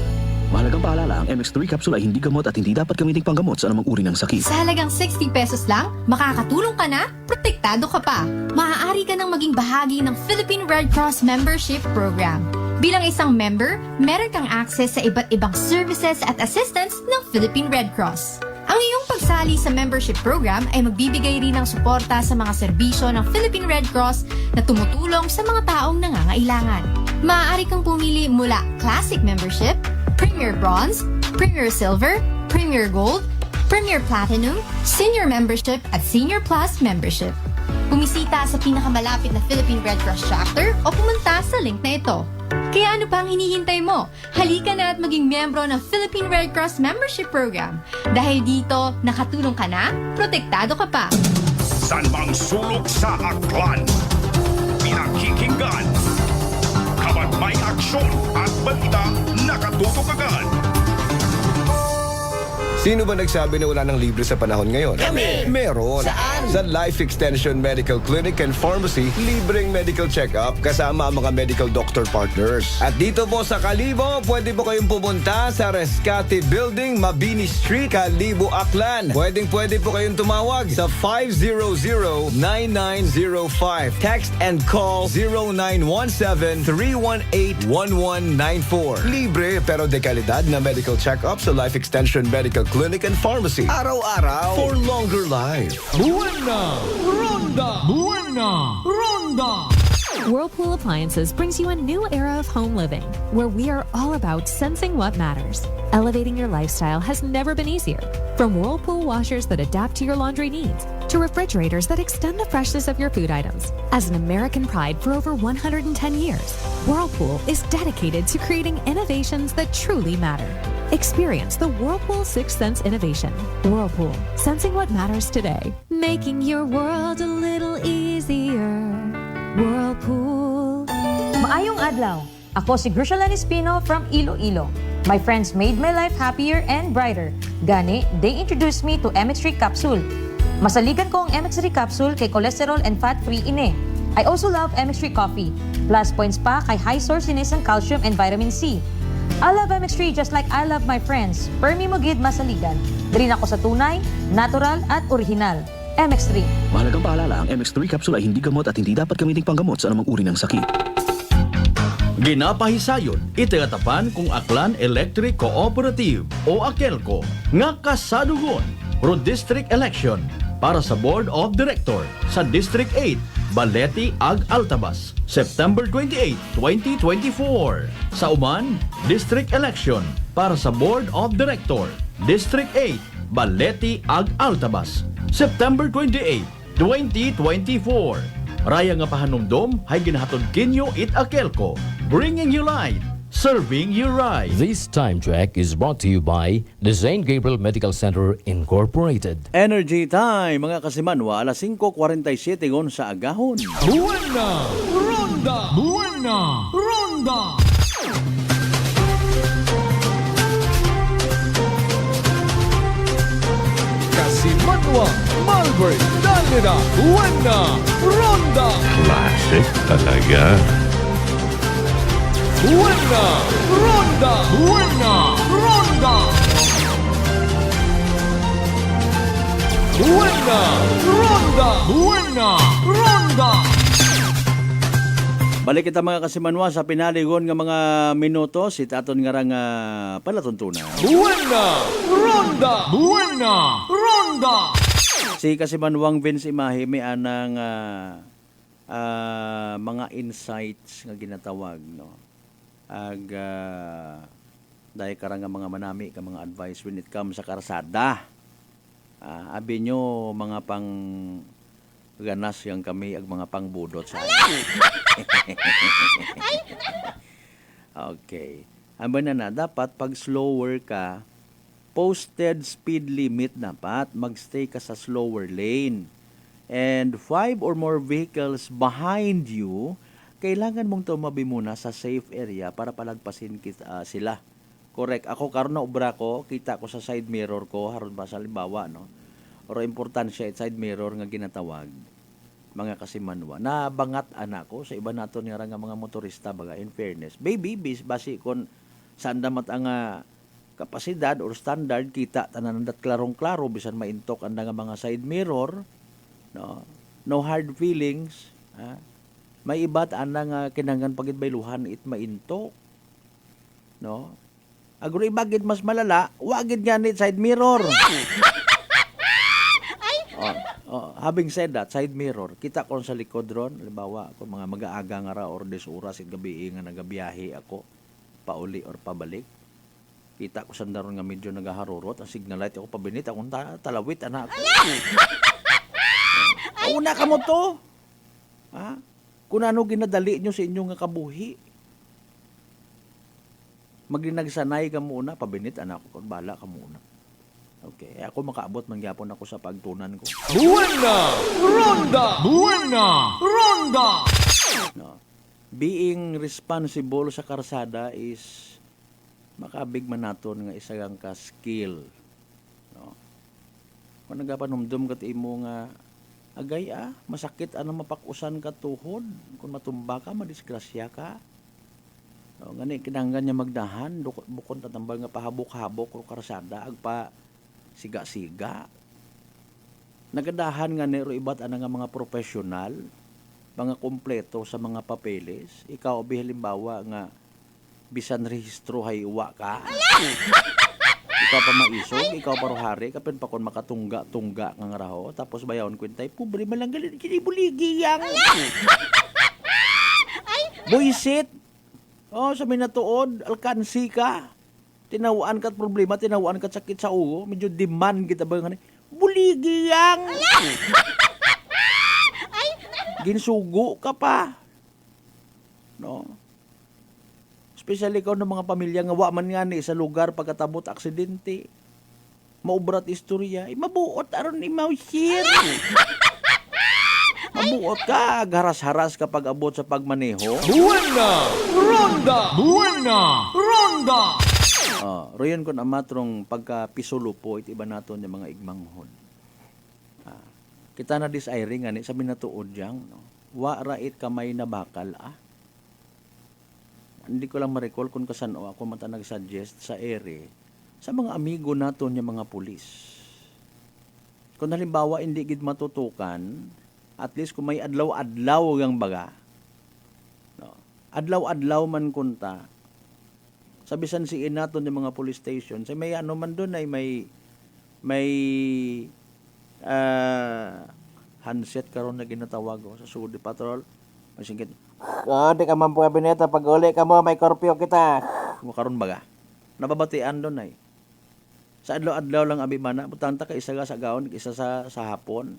Mahalagang paalala, ang MX3 capsule ay hindi gamot at hindi dapat gamitin panggamot sa anumang uri ng sakit. Sa halagang 60 pesos lang, makakatulong ka na, protektado ka pa. Maaari ka nang maging bahagi ng Philippine Red Cross Membership Program. Bilang isang member, meron kang access sa iba't ibang services at assistance ng Philippine Red Cross. Ang iyong pagsali sa membership program ay magbibigay rin ng suporta sa mga serbisyo ng Philippine Red Cross na tumutulong sa mga taong nangangailangan. Maaari kang pumili mula Classic Membership, Premier Bronze, Premier Silver, Premier Gold, Premier Platinum, Senior Membership at Senior Plus Membership. Bumisita sa pinakamalapit na Philippine Red Cross chapter o pumunta sa link na ito. Kaya ano pa ang hinihintay mo? Halika na at maging miyembro ng Philippine Red Cross Membership Program. Dahil dito, nakatulong ka na, protektado ka pa. San mang sulok sa aklan? Pinakikinggan. Kapag may aksyon at balita, nakatutok agad. Sino ba nagsabi na wala nang libre sa panahon ngayon? Kami! Meron! Saan? Sa Life Extension Medical Clinic and Pharmacy, libreng medical check-up kasama ang mga medical doctor partners. At dito po sa Kalibo, pwede po kayong pumunta sa Rescate Building, Mabini Street, Kalibo, Aklan. Pwede po kayong tumawag sa 500-9905. Text and call 0917-318-1194. Libre pero dekalidad na medical check-up sa Life Extension Medical Clinic and Pharmacy. Araw-araw for longer life. Buena! Ronda! Buena! Ronda! Whirlpool Appliances brings you a new era of home living, where we are all about sensing what matters. Elevating your lifestyle has never been easier. From Whirlpool washers that adapt to your laundry needs, to refrigerators that extend the freshness of your food items. As an American pride for over 110 years, Whirlpool is dedicated to creating innovations that truly matter. Experience the Whirlpool Sixth Sense innovation. Whirlpool, sensing what matters today. Making your world a little easier. Whirlpool. Maayong adlaw. Ako si Grishalan Espino from Iloilo. My friends made my life happier and brighter. Gani, they introduced me to MX3 capsule. Masaligan ko ang MX3 capsule kay cholesterol and fat-free ine. I also love MX3 coffee. Plus points pa kay high source ines ng calcium and vitamin C. I love MX3 just like I love my friends. Permi mo gid masaligan. Diri ako sa tunay, natural at original. MX3. Mahalagang paalala, ang MX3 capsule ay hindi gamot at hindi dapat gamitin panggamot sa anumang uri ng sakit. Ginapahisayon, itagatapan kung Aklan Electric Cooperative o AKELCO nga kasadugon pro district election para sa Board of Director sa District 8, Balete Ag Altabas, September 28, 2024. Sa Uman, District Election para sa Board of Director, District 8, Balete Ag Altabas, September 28, 2024. Raya nga pahanumdom hay ginahatod kinyo it AKELCO, bringing you light, serving you right. This time check is brought to you by the St. Gabriel Medical Center Incorporated. Energy Time, mga kasimanwa, alas 5:47 gon sa agahon. Buena! Ronda! Buena! Ronda! Kasimanwa, Malbert, Dalera, Buena! Ronda! Classic talaga. Buena! Ronda! Buena! Ronda! Buena! Ronda! Buena! Ronda! Balik kita mga kasimanwa sa pinaligon nga mga minutos, itaton nga rang palatuntunan. Buena! Ronda! Buena! Ronda! Si kasimanwang Vince Imahe may anang mga insights nga ginatawag, no? Dahil karang mga manami ka mga advice when it comes sa karsada. Abi nyo mga pang ganas yang kami ag mga pang budot sa Okay. Amba na dapat pag slower ka, posted speed limit dapat magstay ka sa slower lane. And 5 or more vehicles behind you, kailangan mong tumabi muna sa safe area para palagpasin sila. Correct. Ako karon na obra ko, kita ko sa side mirror ko, haron ba sa limbawa, no? or importansya it side mirror nga ginatawag mga kasimanwa na bangat anak ko sa iba nato nga mga motorista baga in fairness baby basi kon saan damat ang kapasidad or standard kita tanan dat klarong-klaro bisan maintok ang nga mga side mirror no hard feelings may iba't nga kinanggan pagid bayluhan it maintok no agro ibagid mas malala wagid nga ni side mirror. Having said that, side mirror, kita ko sa likod ron, halimbawa, kung mga mag-aaga nga ra or 10 oras at gabi nga nagabiyahe ako, pauli or pabalik, kita ko sandaron nga medyo nagaharurot, ang signal light ako pabinit, akong talawit, anak ako. Una ka mo to. Ha? Kung ano ginadali nyo sa inyong nga kabuhi. Maginagsanay ka muna, pabinit, anak ko, bala ka muna. Okay, ako makaabot mangyapon ako sa pagtunan ko. Buena Ronda! Buena Ronda! No. Being responsible sa karsada is makabig man naton nga isang ka skill. No. Kung nagapanumdum kat imo nga agay masakit ano mapakusan ka tuhod, kung matumba ka madisgrasya ka. No, ngani kinahanglan niya magdahan bukod tatambal nga pahabok-habok o karsada agpa siga-siga. Nagadahan nga nero iba't nga mga profesional, mga kompleto sa mga papeles. Ikaw, halimbawa nga, bisan rehistro hay uwa ka. Ikaw pa maisog, ikaw pa rohari, kapin pa kon makatungga-tungga nga raho, tapos bayawan kwentay, pobre malanggalin, kinibuligi yang. Buisit! Sa minatuod, alkansi ka. Tinawaan ka problema, tinawaan ka sakit sa ulo, medyo demand kita ba nga buligi yang. Ginsugo ka pa. No? Especially ikaw ng mga pamilya nga wa man nga ni sa lugar pagkatabot aksidente. Maubrat istorya, mabuot aron ni Maushir. Mabuot ka, haras-haras kapag abot sa pagmaneho. Buena Ronda! Buena Ronda! Royan ko na matrong pagka-pisulo po, iti iba nato yung mga igmanghon. Kita na disairing, sabi na tuod diyang, no? Wa rait kamay na bakal, Hindi ko lang ma-recall kung kasan ako mata nag-suggest sa ere, sa mga amigo nato yung mga pulis. Kung halimbawa, hindi gid matutukan, at least kung may adlaw-adlaw gang baga, no? Adlaw-adlaw man kunta, sabisan si inaton ng mga police station, say may ano man doon ay may handset karon na ginatawag sa Sudi Patrol. Masingkit. Di ka man po kabineta pag uli ka mo may korpyo kita. Mo karon baga. Nababatian doon ay. Sa adlaw-adlaw lang abi mana, butanta ka isa sa gaon, isa sa hapon.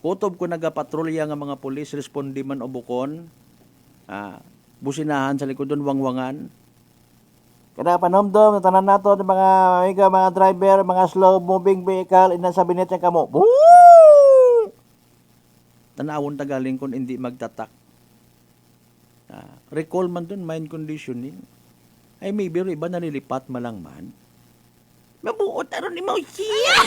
Kutob ko nagapatrolya nga mga pulis, respondi man o bukon. Businahan sa likod doon, wangwangan. Kada panomdom, tanan nato ng mga amiga, mga driver, mga slow-moving vehicle, inasabi niya kamo, woo! Tanawon tagaling kung hindi magtatak. Recall man dun, mind conditioning. Ay maybe iba nalilipat malang man. Mabuot aron ni Maushir!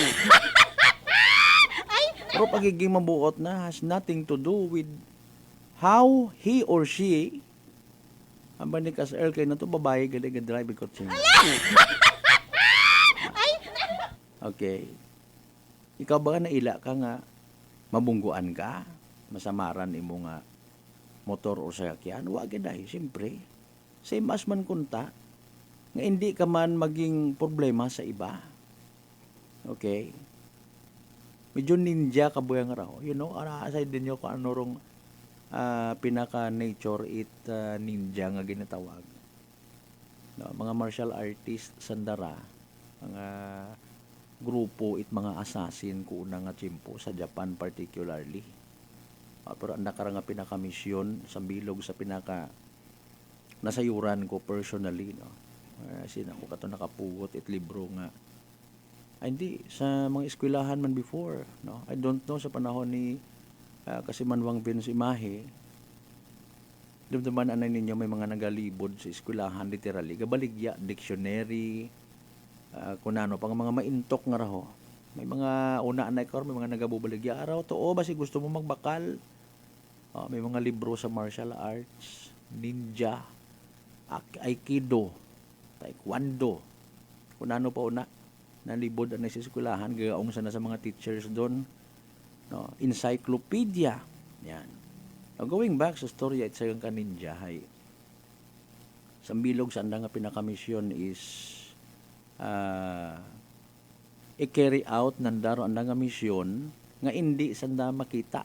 Pero pagiging mabuot na has nothing to do with how he or she ang ni kas Earl kay na to babae gali ga drive ko siya. Okay. Ikaw ba naila ka nga mabungguan ka, masamaran imo nga motor o sasakyan? Wa gyud ay, siyempre. Same as man kunta nga hindi ka man maging problema sa iba. Okay. Medyo ninja ka buyang raw. You know, aside din nyo kung ano rong pinaka-nature ninja nga ginatawag. No, mga martial artist sandara, mga grupo mga assassin ko una nga tiyempo sa Japan particularly. Pero ang nakara nga pinaka-misyon sa bilog sa pinaka nasayuran ko personally, no. Ako kato nakapugot libro nga hindi sa mga eskwelahan man before, no. I don't know sa panahon ni kasi Manwang Vince Imahe, dumduman anay ninyo may mga nagalibod sa eskwelahan literally, gabaligya, dictionary, kung ano, pang mga maintok nga raho. May mga una na ikaw, may mga nagabubaligya araw. Too, basi gusto mo magbakal. May mga libro sa martial arts, ninja, aikido, taekwondo. Kung ano pa una, nalibod ang nasiskulahan, gagaong sana sa mga teachers doon. No? Encyclopedia. Yan. Now, going back sa story at sa ka ninja, sa bilog sa andang nga pinakamisyon is i-carry out ng daro ang nga misyon nga hindi sanda makita.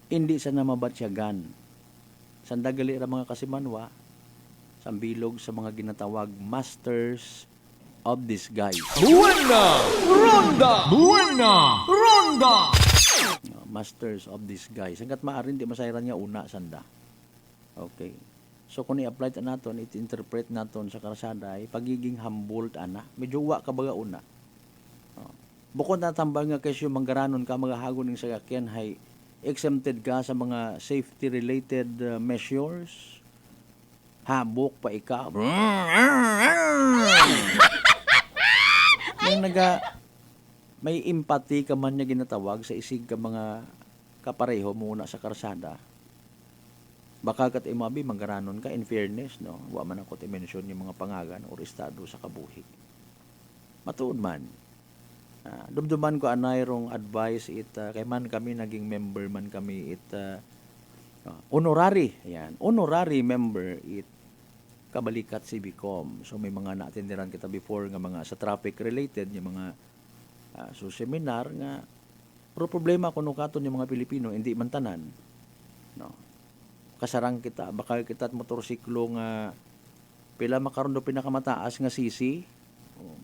Hindi sanda mabatsyagan. Sanda gali ra mga kasimanwa sa bilog sa mga ginatawag Masters of Disguise. Buena Ronda! Buena Ronda! Masters of Disguise. Hanggat maaari, di masayran niya una sanda. Okay. So kung i-apply natin, it-interpret natin sa karsada ay pagiging humble ana. Medyo wa ka baga una. Bukod na tambal nga kesyo manggaranon ka magahagon ng sakyan hay exempted ka sa mga safety related measures. Habok pa ikaw. May empathy ka man niya ginatawag sa isig ka mga kapareho muna sa karsada. Baka kat imabi manggaranon ka in fairness, no? Wa man ako i-mention yung mga pangagan o estado sa kabuhi. Matuod man. Dumduman ko anayrong advice kay man kami naging member man kami honorary. Ayan, honorary member kabalikat Civicom. So may mga naatenderan kita before nga mga sa traffic related yung mga so seminar nga pero problema kuno katon yung mga Pilipino hindi man tanan. No. Kasarang kita, bakal kita at motorsiklo nga pila makaroon do pinakamataas nga sisi.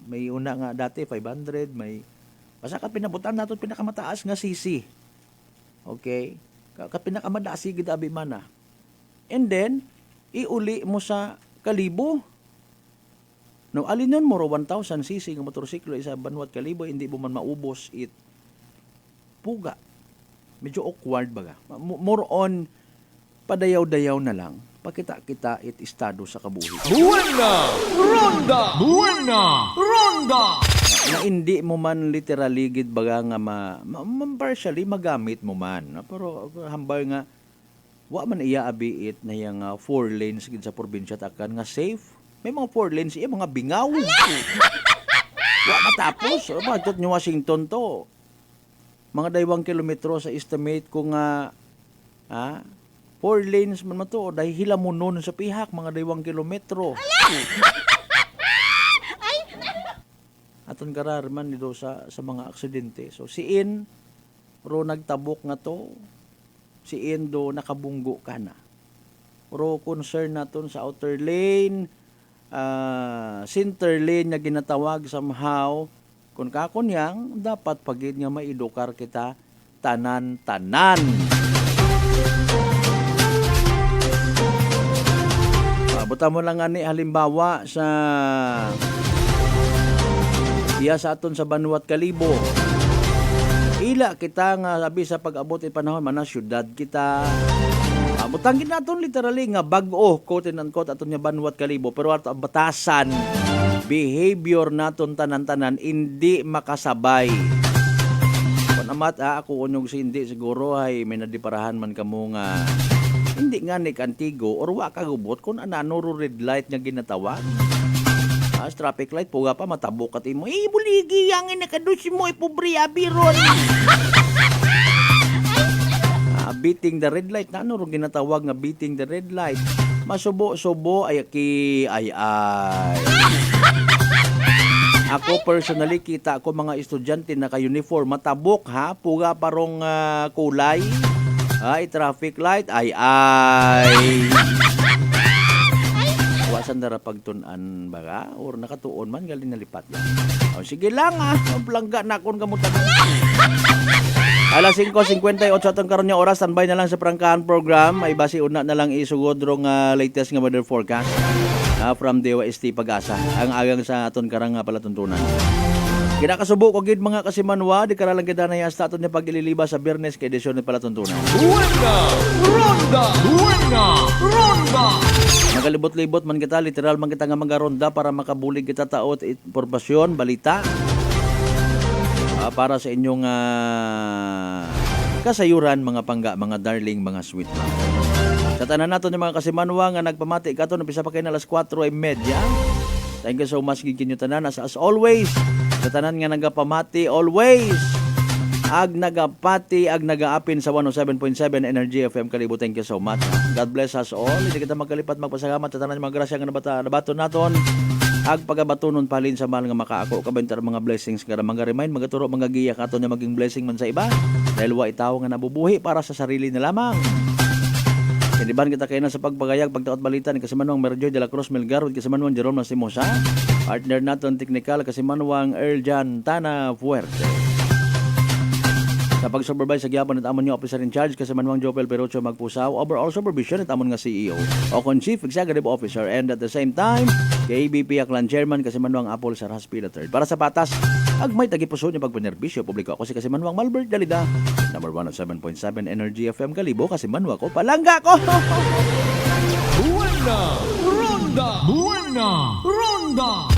May una nga dati 500, may basta ka pinabutan nato pinakamataas nga sisi. Okay? Ka pinakamadasi gid abi mana. And then iuli mo sa kalibo. No, alinon mo 1,000 cc nga motorsiklo isa banwat kalibo hindi mo man maubos puga. Medyo awkward baga. More on padayaw-dayaw na lang, pakita-kita estado sa kabuhi. Buena Ronda! Buena Ronda! Na hindi mo man literally gid baga nga partially magamit mo man. Pero hambal nga wa man iya abiit na yang 4 lanes gid sa probinsya takan nga safe. May mga 4 lanes iya mga bingaw. Wa matapos. Matot ni Washington to. Mga 2 kilometro sa estimate ko nga 4 lanes man to dahil hilamunon sa pihak mga 2 kilometro. Aton karar man dito sa mga aksidente. So siin ro nagtabok nga to. Siin do nakabunggo ka na. Ro concern naton sa outer lane, center lane nga ginatawag somehow. Kung kakonyang dapat pagid nga maidukar kita tanan-tanan. Buta mo lang ani halimbawa sa sa aton sa Banwat Kalibo. Ila kita nga sabi sa pag-abot panahon man syudad kita. Butangin naton literally nga bag-o quote and unquote aton nga Banwat Kalibo pero ato ang batasan behavior naton tanan-tanan hindi makasabay. Kung amat ako unyog si hindi siguro ay may nadiparahan man kamo nga hindi nga ni kantigo or wa kagubot kung anano red light nga ginatawag. Traffic light puga pa matabok at imo. Buligi yang inakadus mo ipobre abiron. Beating the red light nano ro ginatawag nga beating the red light. Masubo-subo ay. Ako personally kita ako mga estudyante na ka-uniform matabok puga parong kulay. Traffic light ay. Wasan dara pagtun-an baga or nakatuon man galing nalipat yan. Sige lang plangga na akong kamutan. Alas 5:58 atong karon nga oras standby na lang sa prangkahan program ay basi una na lang isugod rong latest nga weather forecast from DOST Pag-asa ang agang sa aton karang palatuntunan. Kinakasubo ko gid mga kasimanwa di karalang gid na hasta aton ni pagililiba sa Biyernes kay edisyon ni palatuntunan. Buena Ronda! Buena Ronda! Magalibot-libot man kita, literal man kita nga magaronda para makabulig kita taot impormasyon, balita. para sa inyong kasayuran, mga pangga, mga darling, mga sweet love. Sa tanan nato ng mga kasimanwa nga nagpamati kato napisa pa kayo na alas 4:30. Thank you so much gid kinyo tanan as always. Sa tanan nga nagapamati always. Ag nagapati, ag nagaapin sa 107.7 Energy FM Kalibo. Thank you so much. God bless us all. Hindi kita magkalipat magpasalamat sa tanan mga grasya nga nabaton naton. Ag pagabatunon palin sa mahal nga makaako kabentar mga blessings nga mga remind magaturo mga giya katon nga maging blessing man sa iba. Dahil wa itaw nga nabubuhi para sa sarili na lamang. Kiniban kita kayo na sa pagpagayag, pagtaot balita ni Kasimanwang Merjoy de la Cruz Melgar, Kasimanwang Jerome Nasimosa, partner naton technical Kasimanwang Erjan Tana Fuerte. Sa pag-supervise sa gyapon at amon nga officer in charge Kasimanwang Jopel Perocho Magpusaw, overall supervision at amon nga CEO o kon Chief Executive Officer, and at the same time KBP Aklan Chairman Kasimanwang Apol Sarhas Pila III. Para sa patas, agmay tagipuso niya pagpanerbisyo publiko. Ako si Kasimanwang Malbert Dalida, number 107.7 Energy FM Kalibo. Kasimanwa ko, palangga ko! Buena Ronda! Buena Ronda!